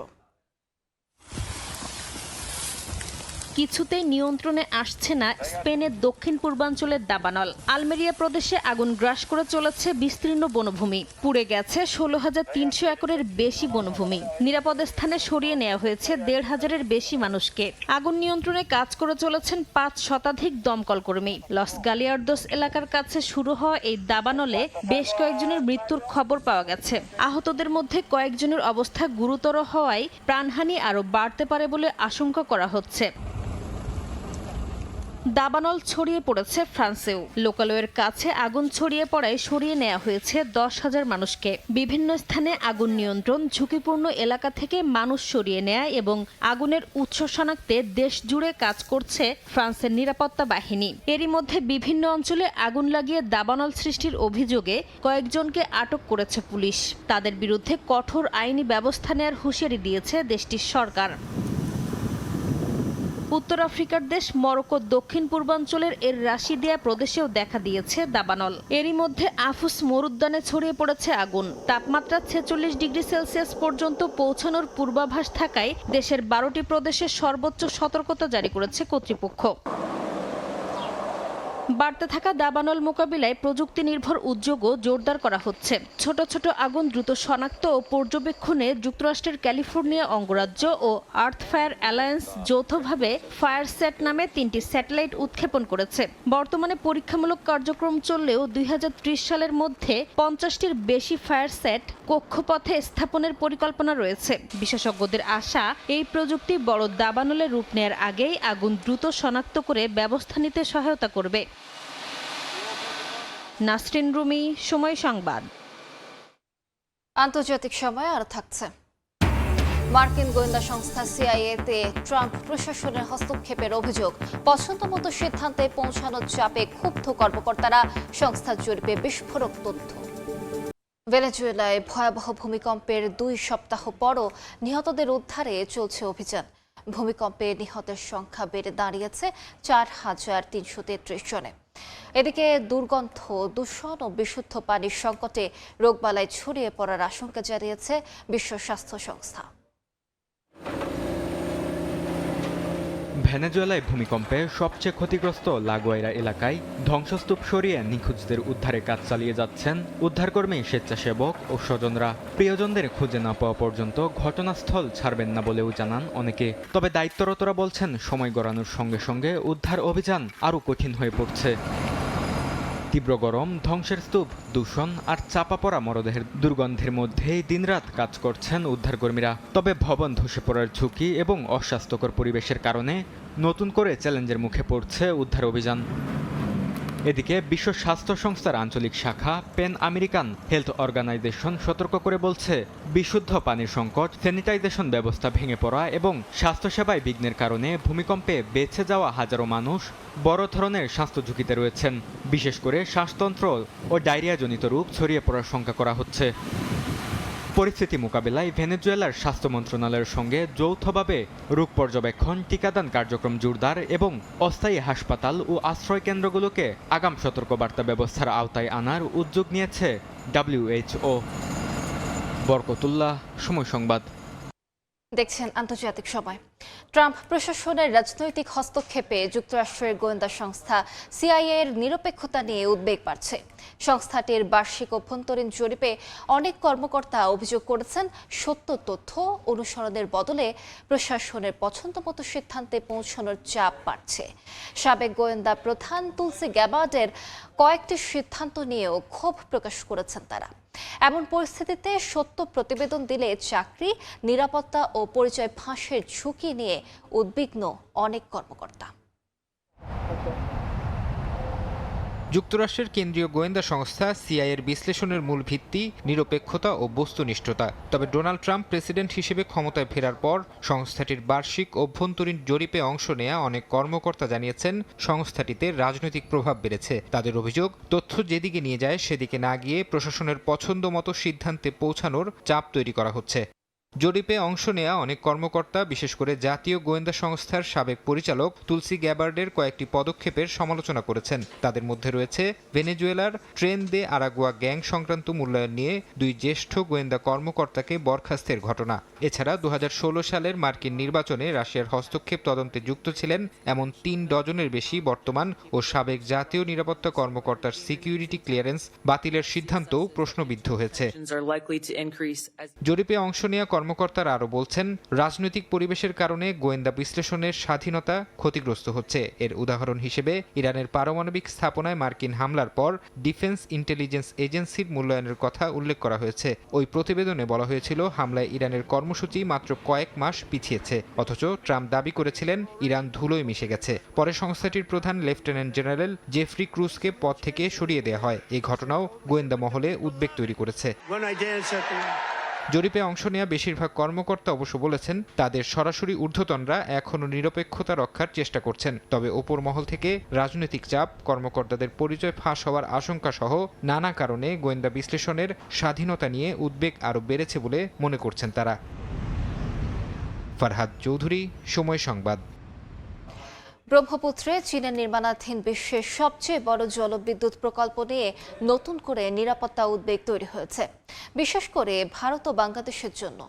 কিছুতেই নিয়ন্ত্রণে আসছে না স্পেনের দক্ষিণ পূর্বাঞ্চলের দাবানল। আলমেরিয়া প্রদেশে আগুন গ্রাস করে চলেছে বিস্তীর্ণ বনভূমি। পুড়ে গেছে 16,300 একরের বেশি বনভূমি। নিরাপদ স্থানে সরিয়ে নেওয়া হয়েছে 1,500-এর বেশি মানুষকে। আগুন নিয়ন্ত্রণে কাজ করে চলেছেন 5 শতাধিক দমকল কর্মী। লস গালিয়ার্দোস এলাকার কাছে শুরু হওয়া এই দাবানলে বেশ কয়েকজনের মৃত্যুর খবর পাওয়া গেছে। আহতদের মধ্যে কয়েকজনের অবস্থা গুরুতর হওয়ায় প্রাণহানি আরও বাড়তে পারে বলে আশঙ্কা করা হচ্ছে। দাবানল ছড়িয়ে পড়েছে ফ্রান্সেও। লোকালয়ের কাছে আগুন ছড়িয়ে পড়ায় সরিয়ে নেওয়া হয়েছে 10,000 মানুষকে। বিভিন্ন স্থানে আগুন নিয়ন্ত্রণ, ঝুঁকিপূর্ণ এলাকা থেকে মানুষ সরিয়ে নেয়া এবং আগুনের উৎস শনাক্তে দেশ জুড়ে কাজ করছে ফ্রান্সের নিরাপত্তা বাহিনী। এরই মধ্যে বিভিন্ন অঞ্চলে আগুন লাগিয়ে দাবানল সৃষ্টির অভিযোগে কয়েকজনকে আটক করেছে পুলিশ। তাদের বিরুদ্ধে কঠোর আইনি ব্যবস্থা নেওয়ার হুঁশিয়ারি দিয়েছে দেশটির সরকার। উত্তর আফ্রিকার দেশ মরক্কো দক্ষিণ পূর্বাঞ্চলের এর রাশিদিয়া প্রদেশেও দেখা দিয়েছে দাবানল। এরই মধ্যে আফুস মরুদ্যানে ছড়িয়ে পড়েছে আগুন। তাপমাত্রা 46 ডিগ্রি সেলসিয়াস পর্যন্ত পৌঁছানোর পূর্বাভাস থাকায় দেশের 12টি প্রদেশে সর্বোচ্চ সতর্কতা জারি করেছে কর্তৃপক্ষ। বাড়তে থাকা দাবানল মোকাবিলায় প্রযুক্তি নির্ভর উদ্যোগও জোরদার করা হচ্ছে। ছোট ছোট আগুন দ্রুত শনাক্ত ও পর্যবেক্ষণে যুক্তরাষ্ট্রের ক্যালিফোর্নিয়া অঙ্গরাজ্য ও আর্থ ফায়ার অ্যালায়েন্স যৌথভাবে ফায়ার সেট নামে 3টি স্যাটেলাইট উৎক্ষেপণ করেছে। বর্তমানে পরীক্ষামূলক কার্যক্রম চললেও 2030 সালের মধ্যে 50টির বেশি ফায়ার সেট কক্ষপথে স্থাপনের পরিকল্পনা রয়েছে। বিশেষজ্ঞদের আশা, এই প্রযুক্তি বড় দাবানলের রূপ নেয়ার আগেই আগুন দ্রুত শনাক্ত করে ব্যবস্থা নিতে সহায়তা করবে। নাসরিন রুমি, সময় সংবাদ। আন্তর্জাতিক সময় আর থাকছে। মার্কিন গোয়েন্দা সংস্থা সিআইএতে ট্রাম্প প্রশাসনের হস্তক্ষেপের অভিযোগ। পছন্দমতো সিদ্ধান্তে পৌঁছানোর চাপে ক্ষুব্ধ কর্মকর্তারা সংস্থার জরিপে বিস্ফোরক তথ্য। ভেনেজুয়েলায় ভয়াবহ ভূমিকম্পের 2 সপ্তাহ পরও নিহতদের উদ্ধারে চলছে অভিযান। ভূমিকম্পে নিহতের সংখ্যা বেড়ে দাঁড়িয়েছে 4,333 জনে। এদিকে দুর্গন্ধ, দূষণ ও বিশুদ্ধ পানির সংকটে রোগবালাই ছড়িয়ে পড়ার আশঙ্কা জানিয়েছে বিশ্ব স্বাস্থ্য সংস্থা। ভেনেজুয়েলায় ভূমিকম্পে সবচেয়ে ক্ষতিগ্রস্ত লাগোয়াইরা এলাকায় ধ্বংসস্তূপ সরিয়ে নিখোঁজদের উদ্ধারে কাজ চালিয়ে যাচ্ছেন উদ্ধারকর্মী, স্বেচ্ছাসেবক ও স্বজনরা। প্রিয়জনদের খুঁজে না পাওয়া পর্যন্ত ঘটনাস্থল ছাড়বেন না বলেও জানান অনেকে। তবে দায়িত্বরতরা বলছেন, সময় গড়ানোর সঙ্গে সঙ্গে উদ্ধার অভিযান আরও কঠিন হয়ে পড়ছে। তীব্র গরম, ধ্বংসের স্তূপ, দূষণ আর চাপা পড়া মরদেহের দুর্গন্ধের মধ্যেই দিনরাত কাজ করছেন উদ্ধারকর্মীরা। তবে ভবন ধসে পড়ার ঝুঁকি এবং অস্বাস্থ্যকর পরিবেশের কারণে নতুন করে চ্যালেঞ্জের মুখে পড়ছে উদ্ধার অভিযান। এদিকে বিশ্ব স্বাস্থ্য সংস্থার আঞ্চলিক শাখা প্যান আমেরিকান হেলথ অর্গানাইজেশন সতর্ক করে বলছে, বিশুদ্ধ পানির সংকট, স্যানিটাইজেশন ব্যবস্থা ভেঙে পড়া এবং স্বাস্থ্যসেবায় বিঘ্নের কারণে ভূমিকম্পে বেঁচে যাওয়া হাজারো মানুষ বড় ধরনের স্বাস্থ্য ঝুঁকিতে রয়েছেন। বিশেষ করে শ্বাসতন্ত্র ও ডায়রিয়াজনিত রোগ ছড়িয়ে পড়ার শঙ্কা করা হচ্ছে। পরিস্থিতি মোকাবেলায় ভেনেজুয়েলার স্বাস্থ্য মন্ত্রণালয়ের সঙ্গে যৌথভাবে রোগ পর্যবেক্ষণ, টিকাদান কার্যক্রম জোরদার এবং অস্থায়ী হাসপাতাল ও আশ্রয় কেন্দ্রগুলোকে আগাম সতর্কবার্তা ব্যবস্থার আওতায় আনার উদ্যোগ নিয়েছে WHO। বরকতুল্লাহ, সময় সংবাদ। দেখছেন আন্তর্জাতিক সময়। ট্রাম্প প্রশাসনের রাজনৈতিক হস্তক্ষেপে যুক্তরাষ্ট্রের গোয়েন্দা সংস্থা সিআইএ এর নিরপেক্ষতা নিয়ে উদ্বেগ বাড়ছে। সংস্থাটির বার্ষিক অভ্যন্তরীণ জরিপে অনেক কর্মকর্তা অভিযোগ করেছেন, সত্য তথ্য অনুসরণের বদলে প্রশাসনের পছন্দমতো সিদ্ধান্তে পৌঁছানোর চাপ বাড়ছে। সাবেক গোয়েন্দা প্রধান তুলসি গ্যাবার্ডের কয়েকটি সিদ্ধান্ত নিয়েও ক্ষোভ প্রকাশ করেছেন তারা। এমন পরিস্থিতিতে সত্য প্রতিবেদন দিলে চাকরি, নিরাপত্তা ও পরিচয় ফাঁসের ঝুঁকি নিয়ে উদ্বিগ্ন অনেক কর্মকর্তা। যুক্তরাষ্ট্রের কেন্দ্রীয় গোয়েন্দা সংস্থা সিআইএর বিশ্লেষণের মূল ভিত্তি নিরপেক্ষতা ও বস্তুনিষ্ঠতা। তবে ডোনাল্ড ট্রাম্প প্রেসিডেন্ট হিসেবে ক্ষমতায় ফেরার পর সংস্থাটির বার্ষিক অভ্যন্তরীণ জরিপে অংশ নেয়া অনেক কর্মকর্তা জানিয়েছেন, সংস্থাটিতে রাজনৈতিক প্রভাব বেড়েছে। তাদের অভিযোগ, তথ্য যেদিকে নিয়ে যায় সেদিকে না গিয়ে প্রশাসনের পছন্দ মতো সিদ্ধান্তে পৌঁছানোর চাপ তৈরি করা হচ্ছে। জরিপে অংশ নেওয়া অনেক কর্মকর্তা, বিশেষ করে জাতীয় গোয়েন্দা সংস্থার সাবেক পরিচালক তুলসি গ্যাবার্ডের কয়েকটি পদক্ষেপের সমালোচনা করেছেন। তাদের মধ্যে রয়েছে ভেনেজুয়েলার ট্রেন দে আরাগুয়া গ্যাং সংক্রান্ত মূল্যায়ন নিয়ে 2 জ্যেষ্ঠ গোয়েন্দা কর্মকর্তাকে বরখাস্তের ঘটনা। এছাড়া 2016 সালের মার্কিন নির্বাচনে রাশিয়ার হস্তক্ষেপ তদন্তে যুক্ত ছিলেন এমন 3 ডজনের বেশি বর্তমান ও সাবেক জাতীয় নিরাপত্তা কর্মকর্তার সিকিউরিটি ক্লিয়ারেন্স বাতিলের সিদ্ধান্তও প্রশ্নবিদ্ধ হয়েছে। জরিপে অংশ নেওয়া কর্মকর্তারা আরও বলছেন, রাজনৈতিক পরিবেশের কারণে গোয়েন্দা বিশ্লেষণের স্বাধীনতা ক্ষতিগ্রস্ত হচ্ছে। এর উদাহরণ হিসেবে ইরানের পারমাণবিক স্থাপনায় মার্কিন হামলার পর ডিফেন্স ইন্টেলিজেন্স এজেন্সির মূল্যায়নের কথা উল্লেখ করা হয়েছে। ওই প্রতিবেদনে বলা হয়েছিল, হামলায় ইরানের কর্মসূচি মাত্র কয়েক মাস পিছিয়েছে, অথচ ট্রাম্প দাবি করেছিলেন ইরান ধুলোয় মিশে গেছে। পরে সংস্থাটির প্রধান লেফটেন্যান্ট জেনারেল জেফরি ক্রুজকে পদ থেকে সরিয়ে দেওয়া হয়। এই ঘটনাও গোয়েন্দা মহলে উদ্বেগ তৈরি করেছে। জরিপে অংশ নেওয়া বেশিরভাগ কর্মকর্তা অবশ্য বলেছেন, তাদের সরাসরি ঊর্ধ্বতনরা এখনও নিরপেক্ষতা রক্ষার চেষ্টা করছেন। তবে ওপর মহল থেকে রাজনৈতিক চাপ, কর্মকর্তাদের পরিচয় ফাঁস হওয়ার আশঙ্কা সহ নানা কারণে গোয়েন্দা বিশ্লেষণের স্বাধীনতা নিয়ে উদ্বেগ আরও বেড়েছে বলে মনে করছেন তারা। ফারহাদ চৌধুরী, সময় সংবাদ। ব্রহ্মপুত্রে চীনের নির্মাণাধীন বিশ্বের সবচেয়ে বড় জলবিদ্যুৎ প্রকল্প নিয়ে নতুন করে নিরাপত্তা উদ্বেগ তৈরি হয়েছে, বিশেষ করে ভারত ও বাংলাদেশের জন্য।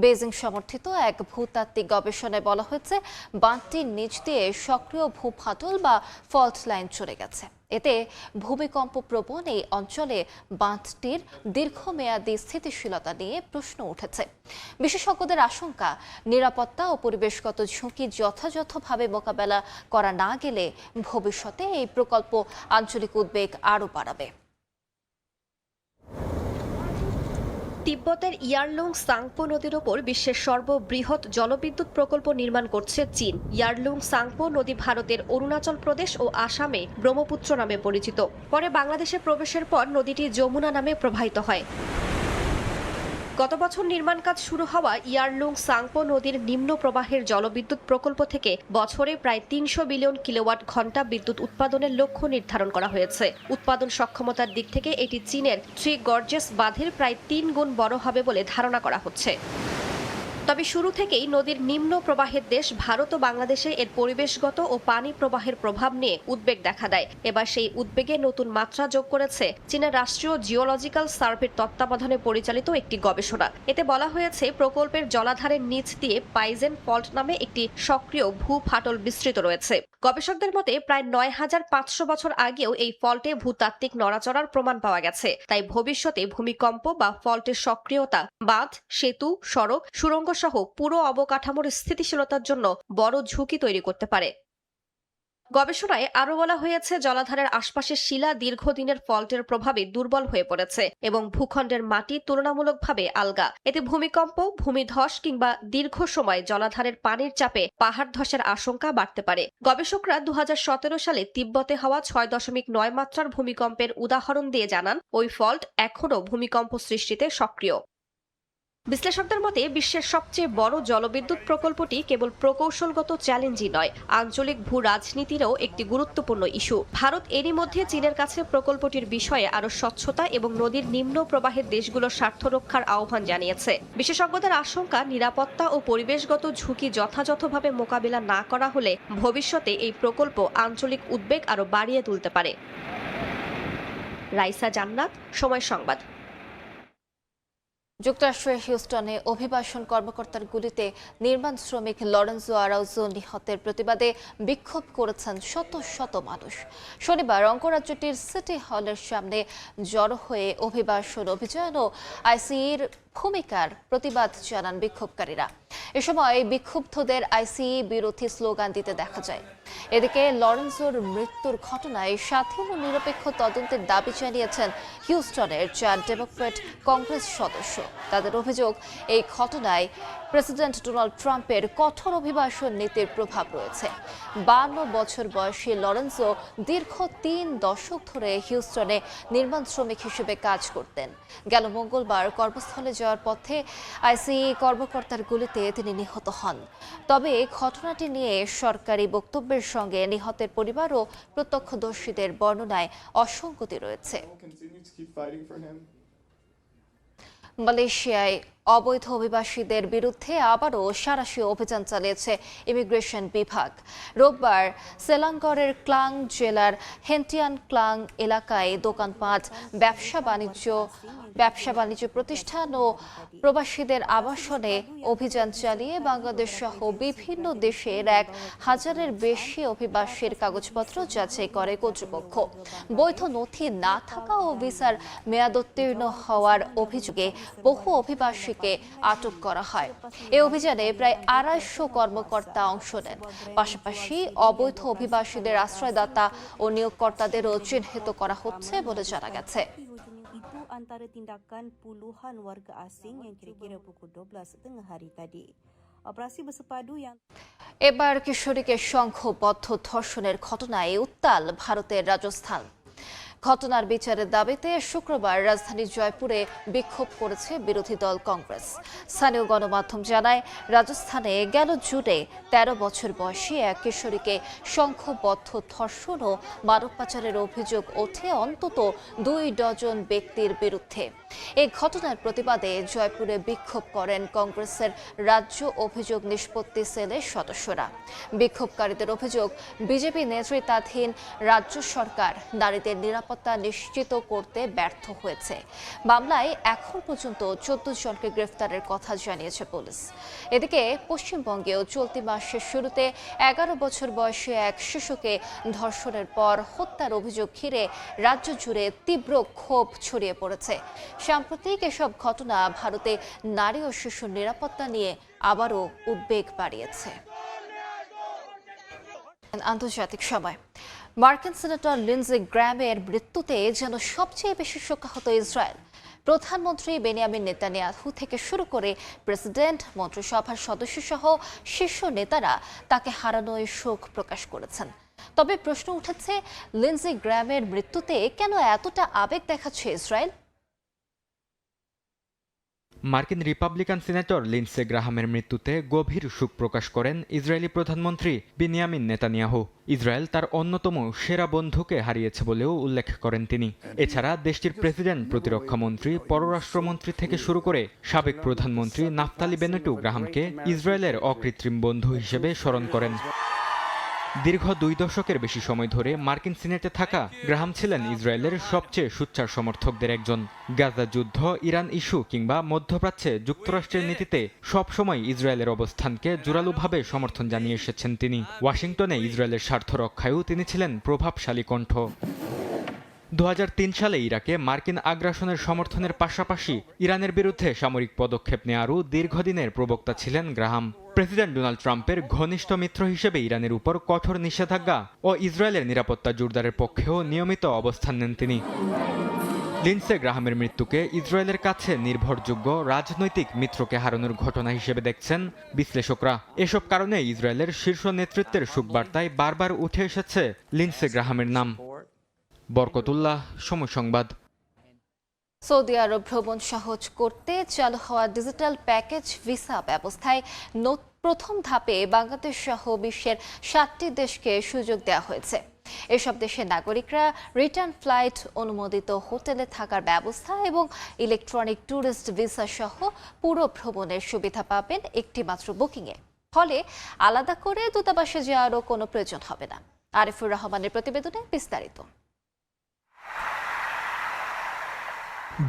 বেজিং সমর্থিত এক ভূতাত্ত্বিক গবেষণায় বলা হয়েছে, বাঁধটির নিচ দিয়ে সক্রিয় ভূফাটল বা ফল্ট লাইন চলে গেছে। এতে ভূমিকম্প প্রবণ এই অঞ্চলে বাঁধটির দীর্ঘমেয়াদী স্থিতিশীলতা নিয়ে প্রশ্ন উঠেছে। বিশেষজ্ঞদের আশঙ্কা, নিরাপত্তা ও পরিবেশগত ঝুঁকি যথাযথভাবে মোকাবেলা করা না গেলে ভবিষ্যতে এই প্রকল্প আঞ্চলিক উদ্বেগ আরও বাড়াবে। তিব্বতের ইয়ারলুং সাংপো নদীর ওপর বিশ্বের সর্ববৃহৎ জলবিদ্যুৎ প্রকল্প নির্মাণ করছে চীন। ইয়ারলুং সাংপো নদী ভারতের অরুণাচল প্রদেশ ও আসামে ব্রহ্মপুত্র নামে পরিচিত। পরে বাংলাদেশে প্রবেশের পর নদীটি যমুনা নামে প্রবাহিত হয়। গত বছর নির্মাণ কাজ শুরু হওয়া ইয়ারলুং সাংপো নদীর নিম্ন প্রবাহের জলবিদ্যুৎ প্রকল্প থেকে বছরে প্রায় 300 বিলিয়ন কিলোওয়াট ঘন্টা বিদ্যুৎ উৎপাদনের লক্ষ্য নির্ধারণ করা হয়েছে। উৎপাদন সক্ষমতার দিক থেকে এটি চীনের 3 গর্জেস বাঁধের প্রায় 3 গুণ বড় হবে বলে ধারণা করা হচ্ছে। তবে শুরু থেকেই নদীর নিম্ন প্রবাহের দেশ ভারত ও বাংলাদেশে এর পরিবেশগত ও পানি প্রবাহের প্রভাব নিয়ে উদ্বেগ দেখা দেয়। এবার সেই উদ্বেগে নতুন মাত্রা যোগ করেছে চীনের রাষ্ট্রীয় জিওলজিক্যাল সার্ভের তত্ত্বাবধানে পরিচালিত একটি গবেষণা। এতে বলা হয়েছে, প্রকল্পের জলাধারের নিচ দিয়ে পাইজেন ফল্ট নামে একটি সক্রিয় ভূফাটল বিস্তৃত রয়েছে। গবেষকদের মতে প্রায় ৯৫০০ বছর আগেও এই ফল্টে ভূতাত্ত্বিক নড়াচড়ার প্রমাণ পাওয়া গেছে। তাই ভবিষ্যতে ভূমিকম্প বা ফল্টের সক্রিয়তা বাঁধ, সেতু, সড়ক, সুড়ঙ্গ সহ পুরো অবকাঠামোর স্থিতিশীলতার জন্য বড় ঝুঁকি তৈরি করতে পারে। গবেষণায় আরও বলা হয়েছে, জলাধারের আশপাশের শিলা দীর্ঘদিনের ফল্টের প্রভাবে দুর্বল হয়ে পড়েছে এবং ভূখণ্ডের মাটি তুলনামূলকভাবে আলগা। এতে ভূমিকম্প, ভূমিধস কিংবা দীর্ঘ সময় জলাধারের পানির চাপে পাহাড় ধসের আশঙ্কা বাড়তে পারে। গবেষকরা 2017 সালে তিব্বতে হওয়া 6.9 মাত্রার ভূমিকম্পের উদাহরণ দিয়ে জানান, ওই ফল্ট এখনও ভূমিকম্প সৃষ্টিতে সক্রিয়। বিশ্লেষকদের মতে বিশ্বের সবচেয়ে বড় জলবিদ্যুৎ প্রকল্পটি কেবল প্রকৌশলগত চ্যালেঞ্জই নয়, আঞ্চলিক ভূ রাজনীতিরও একটি গুরুত্বপূর্ণ ইস্যু। ভারত এরই মধ্যে চীনের কাছে প্রকল্পটির বিষয়ে আরও স্বচ্ছতা এবং নদীর নিম্ন প্রবাহের দেশগুলোর স্বার্থ রক্ষার আহ্বান জানিয়েছে। বিশেষজ্ঞদের আশঙ্কা, নিরাপত্তা ও পরিবেশগত ঝুঁকি যথাযথভাবে মোকাবিলা না করা হলে ভবিষ্যতে এই প্রকল্প আঞ্চলিক উদ্বেগ আরও বাড়িয়ে তুলতে পারে। রাইসা জান্নাত, সময় সংবাদ। যুক্তরাষ্ট্রের হিউস্টনে অভিবাসন কর্মকর্তার গুলিতে নির্মাণ শ্রমিক লরেন্জো আরাউজো নিহতের প্রতিবাদে বিক্ষোভ করেছেন শত শত মানুষ। শনিবার অঙ্গরাজ্যটির সিটি হলের সামনে জড়ো হয়ে অভিবাসন অভিযান ও আইসিইর ভূমিকার প্রতিবাদ জানান বিক্ষোভকারীরা। এ সময় বিক্ষুব্ধদের আইসিই বিরোধী স্লোগান দিতে দেখা যায়। এদিকে লরেন্জোর মৃত্যুর ঘটনায় স্বাধীন ও নিরপেক্ষ তদন্তের দাবি জানিয়েছেন হিউস্টনের 4 ডেমোক্র্যাট কংগ্রেস সদস্য। তাদের অভিযোগ, এই ঘটনায় প্রেসিডেন্ট ডোনাল্ড ট্রাম্পের কঠোর অভিবাসন নীতির প্রভাব রয়েছে। 52 বছর বয়সী লরেন্জো দীর্ঘ 3 দশক ধরে হিউস্টনে নির্মাণ শ্রমিক হিসেবে কাজ করতেন। গেল মঙ্গলবার কর্মস্থলে যাওয়ার পথে আইসিই কর্মকর্তার গুলিতে তিনি নিহত হন। তবে ঘটনাটি নিয়ে সরকারি বক্তব্যের সঙ্গে নিহতের পরিবার ও প্রত্যক্ষদর্শীদের বর্ণনায় অসঙ্গতি রয়েছে। মালয়েশিয়ায় অবৈধ অভিবাসীদের বিরুদ্ধে আবারও সাঁড়াশি অভিযান চালিয়েছে ইমিগ্রেশন বিভাগ। রোববার সেলাঙ্গড়ের ক্লাং জেলার হেন্টিয়ান ক্লাং এলাকায় দোকানপাট, ব্যবসা বাণিজ্য প্রতিষ্ঠান ও প্রবাসীদের আবাসনে অভিযান চালিয়ে বাংলাদেশ সহ বিভিন্ন দেশের 1,000-এর বেশি অভিবাসীর কাগজপত্র যাচাই করে কর্তৃপক্ষ। বৈধ নথি না থাকা ও ভিসার মেয়াদোত্তীর্ণ হওয়ার অভিযোগে বহু অভিবাসীকে আটক করা হয়। এই অভিযানে প্রায় 250 কর্মকর্তা অংশ নেন। পাশাপাশি অবৈধ অভিবাসীদের আশ্রয়দাতা ও নিয়োগকর্তাদেরও চিহ্নিত করা হচ্ছে বলে জানা গেছে। Antara tindakan puluhan warga asing yang kira-kira pukul 12 tengah hari tadi. Operasi bersepadu yang এবার কিশোরীকে সংঘবদ্ধ ধর্ষণের ঘটনায় উত্তাল ভারতের রাজস্থান। ঘটনার বিচারের দাবিতে শুক্রবার রাজধানী জয়পুরে বিক্ষোভ করেছে বিরোধী দল কংগ্রেস। স্থানীয় গণমাধ্যম জানায়, রাজস্থানে গেল জুনে 13 বছর বয়সী এক কিশোরীকে সংঘবদ্ধ ধর্ষণ ও মানব পাচারের অভিযোগ ওঠে অন্তত 2 ডজন ব্যক্তির বিরুদ্ধে। এই ঘটনার প্রতিবাদে জয়পুরে বিক্ষোভ করেন কংগ্রেসের রাজ্য অভিযোগ নিষ্পত্তি সেলের সদস্যরা। বিক্ষোভকারীদের অভিযোগ, বিজেপি নেতৃত্বাধীন রাজ্য সরকার নারীদের নিরাপত্তা নিশ্চিত করতে ব্যর্থ হয়েছে। মামলায় এখন পর্যন্ত 14 জনকে গ্রেফতারের কথা জানিয়েছে পুলিশ। এদিকে পশ্চিমবঙ্গেও চলতি মাসের শুরুতে 11 বছর বয়সী এক শিশুকে ধর্ষণের পর হত্যার অভিযোগ ঘিরে রাজ্য জুড়ে তীব্র ক্ষোভ ছড়িয়ে পড়েছে। সাম্প্রতিক এসব ঘটনা ভারতে নারী ও শিশুর নিরাপত্তা নিয়ে আবারও উদ্বেগ বাড়িয়েছে। আন্তর্জাতিক সময়, মার্কিন সিনেটর লিন্ডসে গ্র্যামের মৃত্যুতে যেন সবচেয়ে বেশি শোকাহত ইসরায়েল। প্রধানমন্ত্রী বেনিয়ামিন নেতানিয়াহু থেকে শুরু করে প্রেসিডেন্ট, মন্ত্রিসভার সদস্যসহ শীর্ষ নেতারা তাকে হারানোয় শোক প্রকাশ করেছেন। তবে প্রশ্ন উঠেছে, লিন্ডসে গ্র্যামের মৃত্যুতে কেন এতটা আবেগ দেখাচ্ছে ইসরায়েল? মার্কিন রিপাবলিকান সিনেটর লিন্ডসে গ্রাহামের মৃত্যুতে গভীর শোক প্রকাশ করেন ইসরায়েলি প্রধানমন্ত্রী বেনিয়ামিন নেতানিয়াহু। ইসরায়েল তার অন্যতম সেরা বন্ধুকে হারিয়েছে বলেও উল্লেখ করেন তিনি। এছাড়া দেশটির প্রেসিডেন্ট, প্রতিরক্ষামন্ত্রী, পররাষ্ট্রমন্ত্রী থেকে শুরু করে সাবেক প্রধানমন্ত্রী নাফতালি বেনেটও গ্রাহামকে ইসরায়েলের অকৃত্রিম বন্ধু হিসেবে স্মরণ করেন। দীর্ঘ 2 দশকের বেশি সময় ধরে মার্কিন সিনেটে থাকা গ্রাহাম ছিলেন ইসরায়েলের সবচেয়ে সোচ্চার সমর্থকদের একজন। গাজা যুদ্ধ, ইরান ইস্যু কিংবা মধ্যপ্রাচ্যে যুক্তরাষ্ট্রের নীতিতে সবসময় ইসরায়েলের অবস্থানকে জোরালোভাবে সমর্থন জানিয়ে এসেছেন তিনি। ওয়াশিংটনে ইসরায়েলের স্বার্থ রক্ষায়ও তিনি ছিলেন প্রভাবশালী কণ্ঠ। 2003 সালে ইরাকে মার্কিন আগ্রাসনের সমর্থনের পাশাপাশি ইরানের বিরুদ্ধে সামরিক পদক্ষেপ নেওয়ারও দীর্ঘদিনের প্রবক্তা ছিলেন গ্রাহাম। প্রেসিডেন্ট ডোনাল্ড ট্রাম্পের ঘনিষ্ঠ মিত্র হিসেবে ইরানের উপর কঠোর নিষেধাজ্ঞা ও ইসরায়েলের নিরাপত্তা জোরদারের পক্ষেও নিয়মিত অবস্থান নেন তিনি। লিন্ডসে গ্রাহামের মৃত্যুকে ইসরায়েলের কাছে নির্ভরযোগ্য রাজনৈতিক মিত্রকে হারানোর ঘটনা হিসেবে দেখছেন বিশ্লেষকরা। এসব কারণে ইসরায়েলের শীর্ষ নেতৃত্বের শোকবার্তায় বারবার উঠে এসেছে লিন্ডসে গ্রাহামের নাম। বরকতুল্লাহ, সময় সংবাদ। সৌদি আরব ভ্রমণ সহজ করতে চালু হওয়া ডিজিটাল প্যাকেজ ভিসা ব্যবস্থায় প্রথম ধাপে বাংলাদেশ সহ বিশ্বের 7টি দেশকে সুযোগ দেওয়া হয়েছে। এসব দেশের নাগরিকরা রিটার্ন ফ্লাইট, অনুমোদিত হোটেলে থাকার ব্যবস্থা এবং ইলেকট্রনিক ট্যুরিস্ট ভিসা সহ পুরো ভ্রমণের সুবিধা পাবেন একটি মাত্র বুকিংয়ে। ফলে আলাদা করে দূতাবাসে যাওয়ারও কোনো প্রয়োজন হবে না। আরিফুর রহমানের প্রতিবেদনে বিস্তারিত।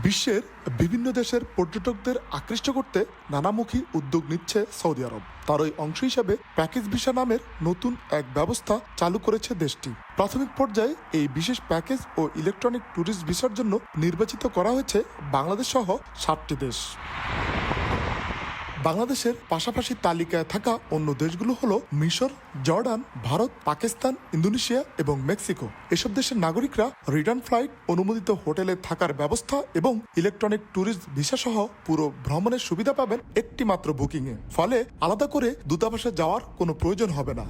বিশ্বের বিভিন্ন দেশের পর্যটকদের আকৃষ্ট করতে নানামুখী উদ্যোগ নিচ্ছে সৌদি আরব। তারই অংশ হিসেবে প্যাকেজ ভিসা নামের নতুন এক ব্যবস্থা চালু করেছে দেশটি। প্রাথমিক পর্যায়ে এই বিশেষ প্যাকেজ ও ইলেকট্রনিক ট্যুরিস্ট ভিসার জন্য নির্বাচিত করা হয়েছে বাংলাদেশ সহ 7টি দেশ। বাংলাদেশের পাশাপাশি তালিকায় থাকা অন্য দেশগুলো হলো মিশর, জর্ডান, ভারত, পাকিস্তান, ইন্দোনেশিয়া এবং মেক্সিকো। এসব দেশের নাগরিকরা রিটার্ন ফ্লাইট, অনুমোদিত হোটেলে থাকার ব্যবস্থা এবং ইলেকট্রনিক ট্যুরিস্ট ভিসা সহ পুরো ভ্রমণের সুবিধা পাবেন একটি মাত্র বুকিংয়ে। ফলে আলাদা করে দূতাবাসে যাওয়ার কোনো প্রয়োজন হবে না।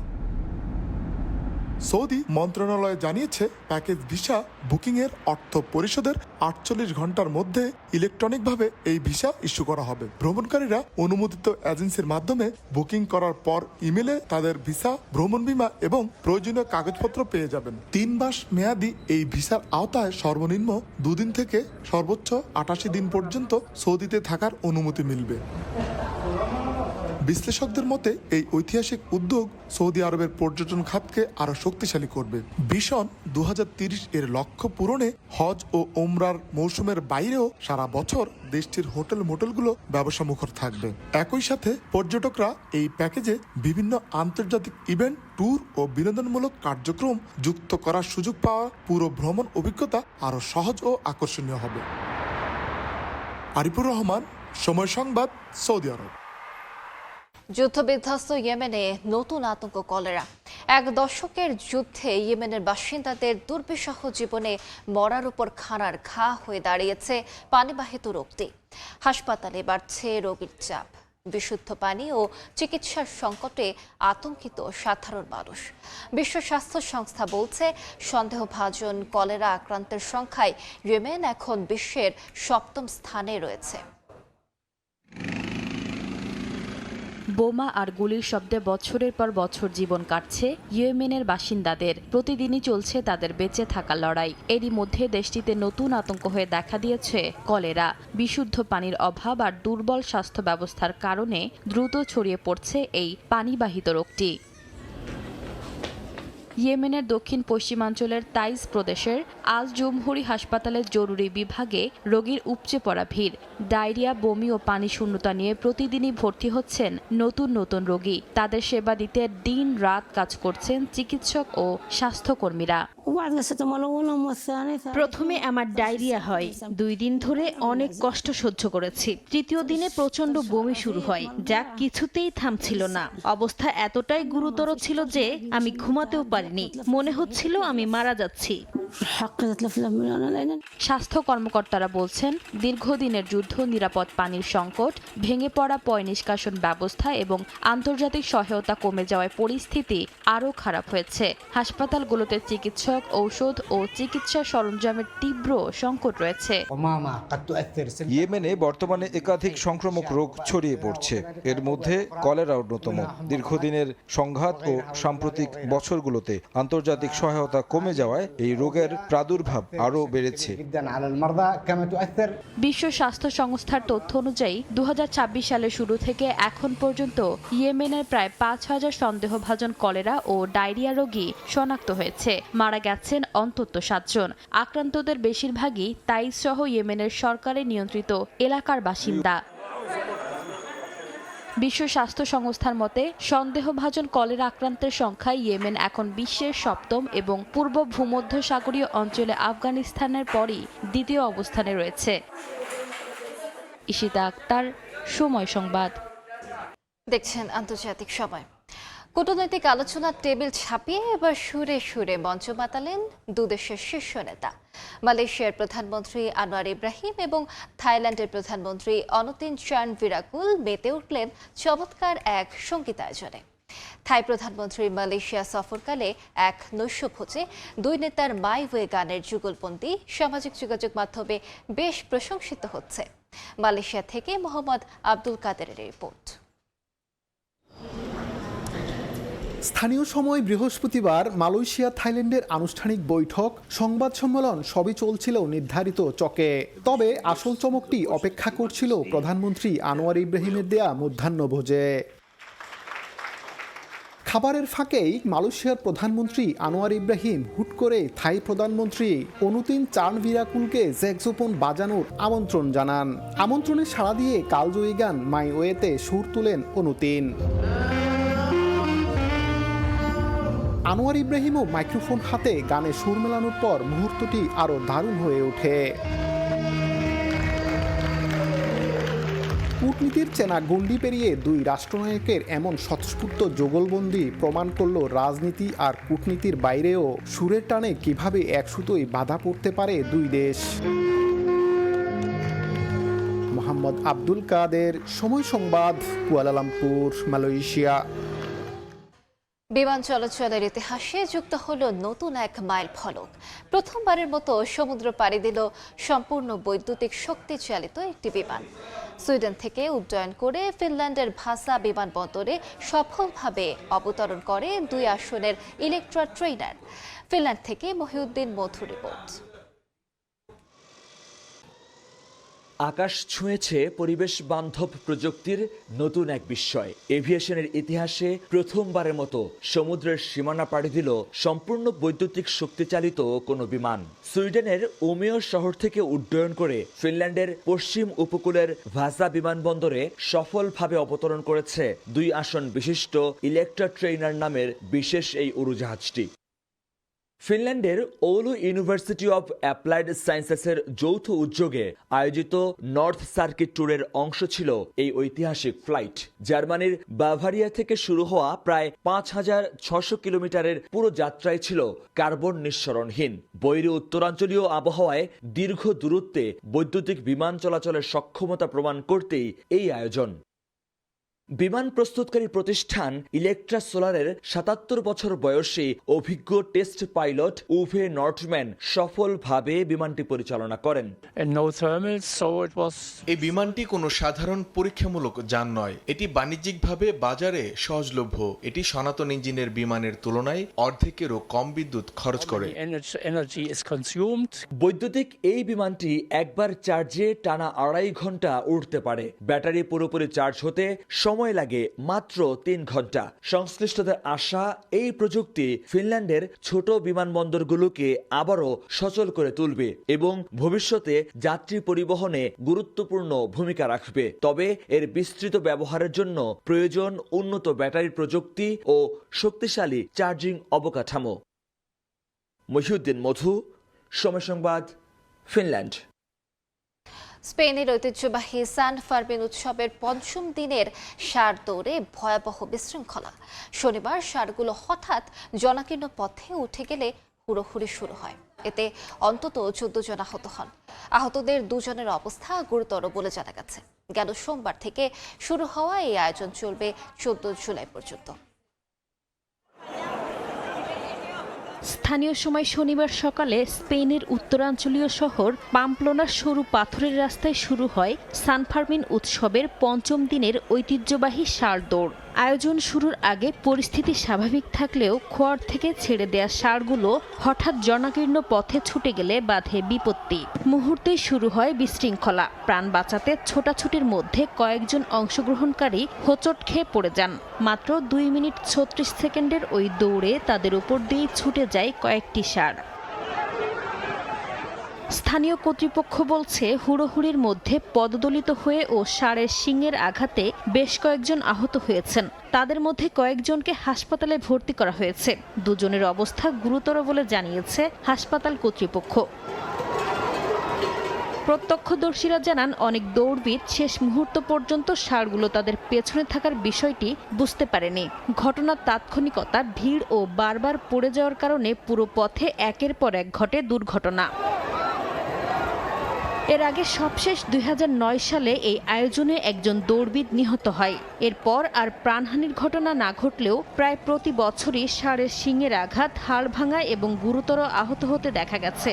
সৌদি মন্ত্রণালয় জানিয়েছে, প্যাকেজ ভিসা বুকিংয়ের অর্থ পরিশোধের 48 ঘন্টার মধ্যে ইলেকট্রনিকভাবে এই ভিসা ইস্যু করা হবে। ভ্রমণকারীরা অনুমোদিত এজেন্সির মাধ্যমে বুকিং করার পর ইমেলে তাদের ভিসা, ভ্রমণ বীমা এবং প্রয়োজনীয় কাগজপত্র পেয়ে যাবেন। 3 মাস মেয়াদি এই ভিসার আওতায় সর্বনিম্ন 2 দিন থেকে সর্বোচ্চ 88 দিন পর্যন্ত সৌদিতে থাকার অনুমতি মিলবে। বিশ্লেষকদের মতে এই ঐতিহাসিক উদ্যোগ সৌদি আরবের পর্যটন খাতকে আরো শক্তিশালী করবে। ভিশন 2030 এর লক্ষ্য পূরণে হজ ও ওমরার মৌসুমের বাইরেও সারা বছর দেশটির হোটেল মোটেলগুলো ব্যবসা মুখর থাকবে। একই সাথে পর্যটকরা এই প্যাকেজে বিভিন্ন আন্তর্জাতিক ইভেন্ট, ট্যুর ও বিনোদনমূলক কার্যক্রম যুক্ত করার সুযোগ পাওয়া পুরো ভ্রমণ অভিজ্ঞতা আরো সহজ ও আকর্ষণীয় হবে। আরিফুর রহমান, সময় সংবাদ, সৌদি আরব। যুদ্ধবিধ্বস্ত ইয়েমেনে নতুন আতঙ্ক কলেরা। 1 দশকের যুদ্ধে ইয়েমেনের বাসিন্দাদের দুর্বিষহ জীবনে মরার উপর খানার ঘা হয়ে দাঁড়িয়েছে পানিবাহিত রোগটি। হাসপাতালে বাড়ছে রোগীর চাপ, বিশুদ্ধ পানি ও চিকিৎসার সংকটে আতঙ্কিত সাধারণ মানুষ। বিশ্ব স্বাস্থ্য সংস্থা বলছে, সন্দেহভাজন কলেরা আক্রান্তের সংখ্যায় ইয়েমেন এখন বিশ্বের 7ম স্থানে রয়েছে। বোমা আর গুলির শব্দে বছরের পর বছর জীবন কাটছে ইয়েমেনের বাসিন্দাদের। প্রতিদিনই চলছে তাদের বেঁচে থাকার লড়াই। এরই মধ্যে দেশটিতে নতুন আতঙ্ক হয়ে দেখা দিয়েছে কলেরা। বিশুদ্ধ পানির অভাব আর দুর্বল স্বাস্থ্য ব্যবস্থার কারণে দ্রুত ছড়িয়ে পড়ছে এই পানিবাহিত রোগটি। ইয়েমেনের দক্ষিণ পশ্চিমাঞ্চলের তাইজ প্রদেশের আল জুমহুরি হাসপাতালের জরুরি বিভাগে রোগীর উপচে পড়া ভিড়। ডায়রিয়া, বমি ও পানি শূন্যতা নিয়ে প্রতিদিনই ভর্তি হচ্ছেন নতুন নতুন রোগী। তাদের সেবা দিতে দিন রাত কাজ করছেন চিকিৎসক ও স্বাস্থ্যকর্মীরা। প্রথমে আমার ডায়রিয়া হয়, 2 দিন ধরে অনেক কষ্ট সহ্য করেছি। 3য় দিনে প্রচন্ড বমি শুরু হয়, যা কিছুতেই থামছিল না। অবস্থা এতটাই গুরুতর ছিল যে আমি ঘুমাতেও পারিনি, মনে হচ্ছিল আমি মারা যাচ্ছি। স্বাস্থ্য কর্মকর্তারা বলছেন, দীর্ঘদিনের যুদ্ধ, নিরাপদ পানির সংকট, ভেঙে পড়া পয় নিষ্কাশন ব্যবস্থা এবং আন্তর্জাতিক সহায়তা কমে যাওয়ায় পরিস্থিতি আরও খারাপ হয়েছে। হাসপাতালগুলোতে চিকিৎসক, ঔষধ ও চিকিৎসা সরঞ্জামের তীব্র সংকট রয়েছে। ইয়েমেনে বর্তমানে একাধিক সংক্রামক রোগ ছড়িয়ে পড়ছে, এর মধ্যে কলেরা অন্যতম। দীর্ঘদিনের সংঘাত ও সাম্প্রতিক বছরগুলোতে আন্তর্জাতিক সহায়তা কমে যাওয়ায় এই রোগের প্রাদুর্ভাব আরও বেড়েছে। বিশ্ব স্বাস্থ্য সংস্থার তথ্য অনুযায়ী 2026 সালের শুরু থেকে এখন পর্যন্ত ইয়েমেনের প্রায় 5000 সন্দেহভাজন কলেরা ও ডায়রিয়া রোগী শনাক্ত হয়েছে। মারা গেছেন অন্তত 7 জন। আক্রান্তদের বেশিরভাগই তাইজ সহ ইয়েমেনের সরকারে নিয়ন্ত্রিত এলাকার বাসিন্দা। বিশ্ব স্বাস্থ্য সংস্থার মতে, সন্দেহভাজন কলেরা আক্রান্তের সংখ্যায় ইয়েমেন এখন বিশ্বের 7ম এবং পূর্ব ভূমধ্যসাগরীয় অঞ্চলে আফগানিস্তানের পরই 2য় অবস্থানে রয়েছে। ইশিতা আক্তার, সময় সংবাদ। দেখছেন আন্তর্জাতিক সময়। কূটনৈতিক আলোচনার টেবিল ছাপিয়ে এবার সুরে সুরে মঞ্চ মাতালেন 2 দেশের শীর্ষ নেতা। মালয়েশিয়ার প্রধানমন্ত্রী আনোয়ার ইব্রাহিম এবং থাইল্যান্ডের প্রধানমন্ত্রী অনুতিন চান ভিরাকুল মেতে উঠলেন চমৎকার এক সঙ্গীতায়োজনে। থাই প্রধানমন্ত্রী মালয়েশিয়া সফরকালে এক নৈশভোজে 2 নেতার মাই ওয়ে গানের যুগলবন্দি সামাজিক যোগাযোগ মাধ্যমে বেশ প্রশংসিত হচ্ছে। মালয়েশিয়া থেকে মোহাম্মদ আব্দুল কাদেরের রিপোর্ট। স্থানীয় সময় বৃহস্পতিবার মালয়েশিয়া থাইল্যান্ডের আনুষ্ঠানিক বৈঠক, সংবাদ সম্মেলন সবই চলছিল নির্ধারিত চকে। তবে আসল চমকটি অপেক্ষা করছিল প্রধানমন্ত্রী আনোয়ার ইব্রাহিমের দেয়া মধ্যাহ্নভোজে। খাবারের ফাঁকেই মালয়েশিয়ার প্রধানমন্ত্রী আনোয়ার ইব্রাহিম হুট করে থাই প্রধানমন্ত্রী অনুতিন চান ভিরাকুলকে স্যাক্সোফোন বাজানোর আমন্ত্রণ জানান। আমন্ত্রণে সাড়া দিয়ে কালজয়ী গান মাই ওয়েতে সুর তুলেন অনুতিন। আনোয়ার ইব্রাহিমও মাইক্রোফোন হাতে গানে সুর মেলানোর পর মুহূর্তটি আরও দারুণ হয়ে ওঠে। কূটনীতির চেনা গণ্ডি পেরিয়ে 2 রাষ্ট্রনায়কের এমন স্বতঃস্ফূর্ত যুগলবন্দি প্রমাণ করল রাজনীতি আর কূটনীতির বাইরেও সুরের টানে কিভাবে এক সুতোয় বাধা পড়তে পারে 2 দেশ। মোহাম্মদ আব্দুল কাদের, সময় সংবাদ, কুয়ালালামপুর, মালয়েশিয়া। বিমান চলাচলের ইতিহাসে যুক্ত হলো নতুন এক মাইল ফলক। প্রথমবারের মতো সমুদ্র পাড়ি দিল সম্পূর্ণ বৈদ্যুতিক শক্তি চালিত একটি বিমান। সুইডেন থেকে উড্ডয়ন করে ফিনল্যান্ডের ভাসা বিমানবন্দরে সফলভাবে অবতরণ করে 2 আসনের ইলেকট্রা ট্রেইনার। ফিনল্যান্ড থেকে মহিউদ্দিন মধু রিপোর্ট। আকাশ ছুঁয়েছে পরিবেশ বান্ধব প্রযুক্তির নতুন এক বিস্ময়। এভিয়েশনের ইতিহাসে প্রথমবারের মতো সমুদ্রের সীমানা পাড়ি দিল সম্পূর্ণ বৈদ্যুতিক শক্তিচালিত কোনো বিমান। সুইডেনের উমেও শহর থেকে উড্ডয়ন করে ফিনল্যান্ডের পশ্চিম উপকূলের ভাসা বিমানবন্দরে সফলভাবে অবতরণ করেছে 2 আসন বিশিষ্ট ইলেকট্রা ট্রেইনার নামের বিশেষ এই উড়োজাহাজটি। ফিনল্যান্ডের ওলু ইউনিভার্সিটি অব অ্যাপ্লাইড সায়েন্সেসের যৌথ উদ্যোগে আয়োজিত নর্থ সার্কিট ট্যুরের অংশ ছিল এই ঐতিহাসিক ফ্লাইট। জার্মানির বাভারিয়া থেকে শুরু হওয়া প্রায় 5,600 কিলোমিটারের পুরো যাত্রায় ছিল কার্বন নিঃসরণহীন। বৈরী উত্তরাঞ্চলীয় আবহাওয়ায় দীর্ঘ দূরত্বে বৈদ্যুতিক বিমান চলাচলের সক্ষমতা প্রমাণ করতেই এই আয়োজন। বিমান প্রস্তুতকারী প্রতিষ্ঠান ইলেকট্রা সোলারের 77 বছর বয়সী অভিজ্ঞ টেস্ট পাইলট উভে নর্টম্যান সফলভাবে বিমানটি পরিচালনা করেন। এই বিমানটি কোনো সাধারণ পরীক্ষামূলক যান নয়, এটি বাণিজ্যিকভাবে বাজারে সহজলভ্য। এটি সনাতন ইঞ্জিনের বিমানের তুলনায় অর্ধেকেরও কম বিদ্যুৎ খরচ করে। বৈদ্যুতিক এই বিমানটি একবার চার্জে টানা 2.5 ঘন্টা উড়তে পারে। ব্যাটারি পুরোপুরি চার্জ হতে সময় লাগে মাত্র 3 ঘন্টা। সংশ্লিষ্টদের আশা, এই প্রযুক্তি ফিনল্যান্ডের ছোট বিমানবন্দরগুলোকে আবারও সচল করে তুলবে এবং ভবিষ্যতে যাত্রী পরিবহনে গুরুত্বপূর্ণ ভূমিকা রাখবে। তবে এর বিস্তৃত ব্যবহারের জন্য প্রয়োজন উন্নত ব্যাটারি প্রযুক্তি ও শক্তিশালী চার্জিং অবকাঠামো। মহিউদ্দিন মধু, সময় সংবাদ, ফিনল্যান্ড। স্পেনের ঐতিহ্যবাহী সান ফার্মিন উৎসবের 5ম দিনের ষাঁড় দৌড়ে ভয়াবহ বিশৃঙ্খলা। শনিবার ষাঁড়গুলো হঠাৎ জনাকীর্ণ পথে উঠে গেলে হুড়োহুড়ি শুরু হয়। এতে অন্তত 14 জন আহত হন। আহতদের 2 জনের অবস্থা গুরুতর বলে জানা গেছে। গেল সোমবার থেকে শুরু হওয়া এই আয়োজন চলবে 14 জুলাই পর্যন্ত। স্থানীয় সময় শনিবার সকালে স্পেনের উত্তরাঞ্চলীয় শহর পাম্পলোনার সরু পাথরের রাস্তায় শুরু হয় সান ফার্মিন উৎসবের 5ম দিনের ঐতিহ্যবাহী ষাঁড় দৌড়। আয়োজন শুরুর আগে পরিস্থিতি স্বাভাবিক থাকলেও খোয়াড় থেকে ছেড়ে দেয়া ষাঁড়গুলো হঠাৎ জনাকীর্ণ পথে ছুটে গেলে বাধে বিপত্তি। মুহূর্তেই শুরু হয় বিশৃঙ্খলা। প্রাণ বাঁচাতে ছোটাছুটির মধ্যে কয়েকজন অংশগ্রহণকারী হোঁচট খেয়ে পড়ে যান। মাত্র 2 মিনিট 36 সেকেন্ডের ওই দৌড়ে তাদের উপর দিয়ে ছুটে যায় কয়েকটি ষাঁড়। স্থানীয় কর্তৃপক্ষ বলছে, হুড়োহুড়ির মধ্যে পদদলিত হয়ে ও ষাঁড়ের শিংয়ের আঘাতে বেশ কয়েকজন আহত হয়েছেন। তাদের মধ্যে কয়েকজনকে হাসপাতালে ভর্তি করা হয়েছে। 2 জনের অবস্থা গুরুতর বলে জানিয়েছে হাসপাতাল কর্তৃপক্ষ। প্রত্যক্ষদর্শীরা জানান, অনেক দৌড়বিদ শেষ মুহূর্ত পর্যন্ত ষাঁড়গুলো তাদের পেছনে থাকার বিষয়টি বুঝতে পারেনি। ঘটনার তাৎক্ষণিকতা, ভিড় ও বারবার পড়ে যাওয়ার কারণে পুরো পথে একের পর এক ঘটে দুর্ঘটনা। এর আগে সবশেষ 2009 সালে এই আয়োজনে একজন দৌড়বিদ নিহত হয়। এরপর আর প্রাণহানির ঘটনা না ঘটলেও প্রায় প্রতি বছরই ষাঁড়ের শিংয়ের আঘাত, হাড় ভাঙা এবং গুরুতর আহত হতে দেখা গেছে।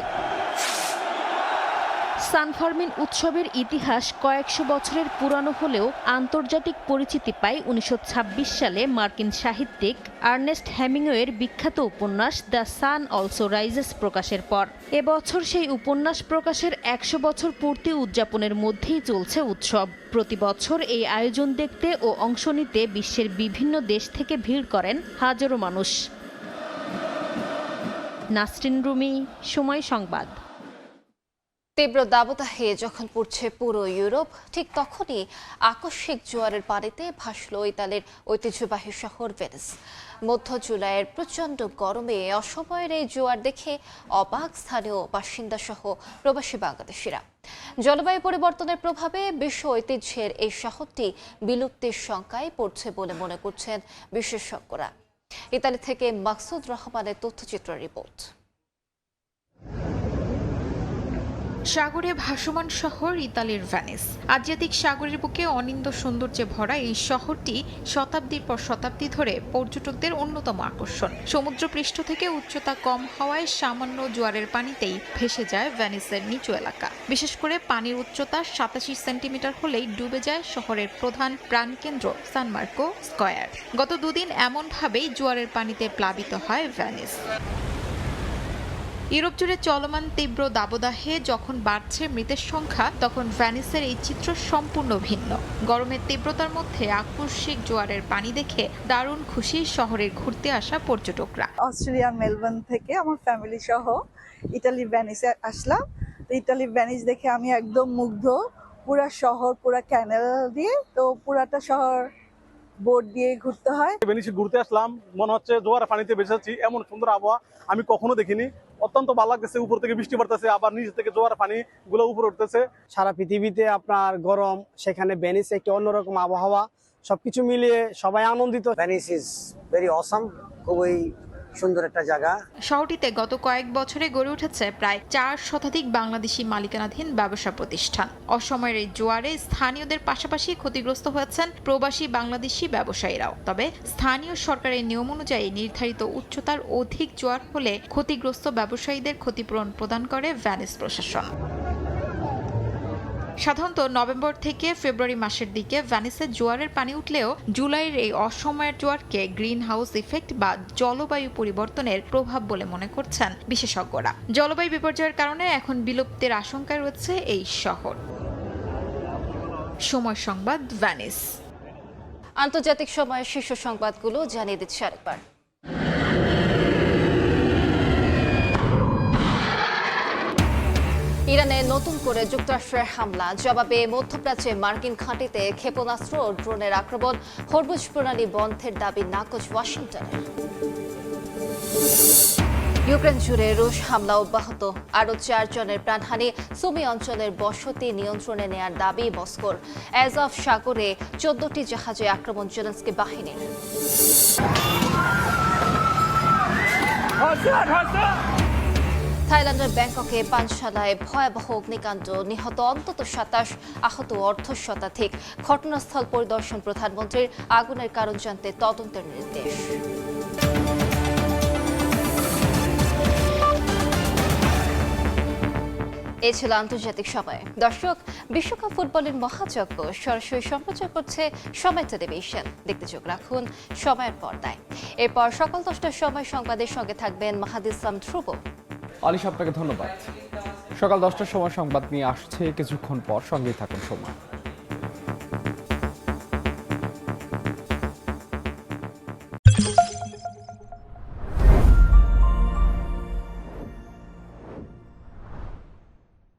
সান ফার্মিন উৎসবের ইতিহাস কয়েকশো বছরের পুরানো হলেও আন্তর্জাতিক পরিচিতি পায় 1926 সালে মার্কিন সাহিত্যিক আর্নেস্ট হেমিংওয়ের বিখ্যাত উপন্যাস দ্য সান অলসো রাইজেস প্রকাশের পর। এবছর সেই উপন্যাস প্রকাশের 100 বছর পূর্তি উদযাপনের মধ্যেই চলছে উৎসব। প্রতি বছর এই আয়োজন দেখতে ও অংশ নিতে বিশ্বের বিভিন্ন দেশ থেকে ভিড় করেন হাজারো মানুষ। নাসরিন রুমি, সময় সংবাদ। তীব্র দাবদাহে যখন পড়ছে পুরো ইউরোপ, ঠিক তখনই আকস্মিক জোয়ারের পানিতে ভাসল ইতালির ঐতিহ্যবাহী শহর ভেনিস। মধ্য জুলাইয়ের প্রচণ্ড গরমে অসময়ের এই জোয়ার দেখে অবাক স্থানীয় বাসিন্দা সহ প্রবাসী বাংলাদেশিরা। জলবায়ু পরিবর্তনের প্রভাবে বিশ্ব ঐতিহ্যের এই শহরটি বিলুপ্তির শঙ্কায় পড়ছে বলে মনে করছেন বিশেষজ্ঞরা। ইতালি থেকে মাকসুদ রহমানের তথ্যচিত্র রিপোর্ট। সাগরে ভাসমান শহর ইতালির ভেনিস। আড্রিয়াটিক সাগরের বুকে অনিন্দ সৌন্দর্যে ভরা এই শহরটি শতাব্দীর পর শতাব্দী ধরে পর্যটকদের অন্যতম আকর্ষণ। সমুদ্রপৃষ্ঠ থেকে উচ্চতা কম হওয়ায় সামান্য জোয়ারের পানিতেই ভেসে যায় ভেনিসের নিচু এলাকা। বিশেষ করে পানির উচ্চতা 87 সেন্টিমিটার হলেই ডুবে যায় শহরের প্রধান প্রাণকেন্দ্র সান মার্কো স্কয়ার। গত দুদিন এমনভাবেই জোয়ারের পানিতে প্লাবিত হয় ভেনিস। ইউরোপ জুড়ে চলমান তীব্র দাবদাহে যখন বাড়ছে মৃতের সংখ্যা, তখন ভেনিসের এই চিত্র সম্পূর্ণ ভিন্ন। গরমের তীব্রতার মধ্যে আকস্মিক জোয়ারের পানি দেখে দারুণ খুশি শহরে ঘুরতে আসা পর্যটকরা। অস্ট্রেলিয়া মেলবোর্ন থেকে আমার ফ্যামিলি সহ ইতালি ভেনিসে আসলাম। তো ইতালি ভেনিস দেখে আমি একদম মুগ্ধ। পুরা শহর, পুরা ক্যানেল দিয়ে, তো পুরাটা শহর বোট দিয়ে ঘুরতে হয়। ভেনিসে ঘুরতে আসলাম, মনে হচ্ছে জোয়ার পানিতে ভেসে আছি। এমন সুন্দর আবহাওয়া আমি কখনো দেখিনি। অত্যন্ত ভালো লাগতেছে। উপর থেকে বৃষ্টি পড়তেছে, আবার নিচ থেকে জোয়ার পানি গুলো উপরে উঠতেছে। সারা পৃথিবীতে আপনার গরম, সেখানে ভেনিস একটি অন্যরকম আবহাওয়া, সবকিছু মিলিয়ে সবাই আনন্দিত। ভেনিস ইজ ভেরি অসাম, খুবই সুন্দর একটা জায়গা। শহরটিতে গত কয়েক বছরে গড়ে উঠেছে প্রায় 4 শতাধিক বাংলাদেশি মালিকানাধীন ব্যবসা প্রতিষ্ঠান। অসময়ের এই জোয়ারে স্থানীয়দের পাশাপাশি ক্ষতিগ্রস্ত হয়েছেন প্রবাসী বাংলাদেশি ব্যবসায়ীরাও। তবে স্থানীয় সরকারের নিয়ম অনুযায়ী নির্ধারিত উচ্চতার অধিক জোয়ার হলে ক্ষতিগ্রস্ত ব্যবসায়ীদের ক্ষতিপূরণ প্রদান করে ভেনিস প্রশাসন। সাধারণত নভেম্বর থেকে ফেব্রুয়ারি মাসের দিকে ভেনিসে জোয়ারের পানি উঠলেও জুলাইয়ের এই অসময়ের জোয়ারকে গ্রিন হাউস ইফেক্ট বা জলবায়ু পরিবর্তনের প্রভাব বলে মনে করছেন বিশেষজ্ঞরা। জলবায়ু বিপর্যয়ের কারণে এখন বিলুপ্তির আশঙ্কায় রয়েছে এই শহর। সময় সংবাদ, ভেনিস। আন্তর্জাতিক সময়ের শীর্ষ সংবাদগুলো জানিয়ে দিচ্ছে আরেকবার। ইরানে নতুন করে যুক্তরাষ্ট্রের হামলা, জবাবে মধ্যপ্রাচ্যে মার্কিন ঘাঁটিতে ক্ষেপণাস্ত্র ও ড্রোনের আক্রমণ, হরমুজ প্রণালী বন্ধের দাবি নাকচ ওয়াশিংটনের। ইউক্রেন জুড়ে রুশ হামলা অব্যাহত, আরও 4 জনের প্রাণহানি। সুমি অঞ্চলের বসতি নিয়ন্ত্রণে নেয়ার দাবি মস্কোর। অ্যাজভ সাগরে 14টি জাহাজে আক্রমণ জেলেনস্কি বাহিনীর। থাইল্যান্ডের ব্যাংককে পানশালায় ভয়াবহ অগ্নিকাণ্ড, নিহত অন্তত 27, আহত অর্ধশতাধিক। ঘটনাস্থল পরিদর্শন প্রধানমন্ত্রীর, আগুনের কারণ জানতে তদন্তের নির্দেশ। এ ছিল আন্তর্জাতিক সময়। দর্শক, বিশ্বকাপ ফুটবলের মহাযজ্ঞ সরাসরি সম্প্রচার করছে সময় টেলিভিশন। দেখতে চোখ রাখুন সময়ের পর্দায়। এরপর সকাল 10টার সময় সংবাদের সঙ্গে থাকবেন মাহাদি ইসলাম ধ্রুব। আলিশ, আপনাকে ধন্যবাদ। সকাল 10টার সময় সংবাদ নিয়ে আসছে কিছুক্ষণ পর, সঙ্গেই থাকুন সময়।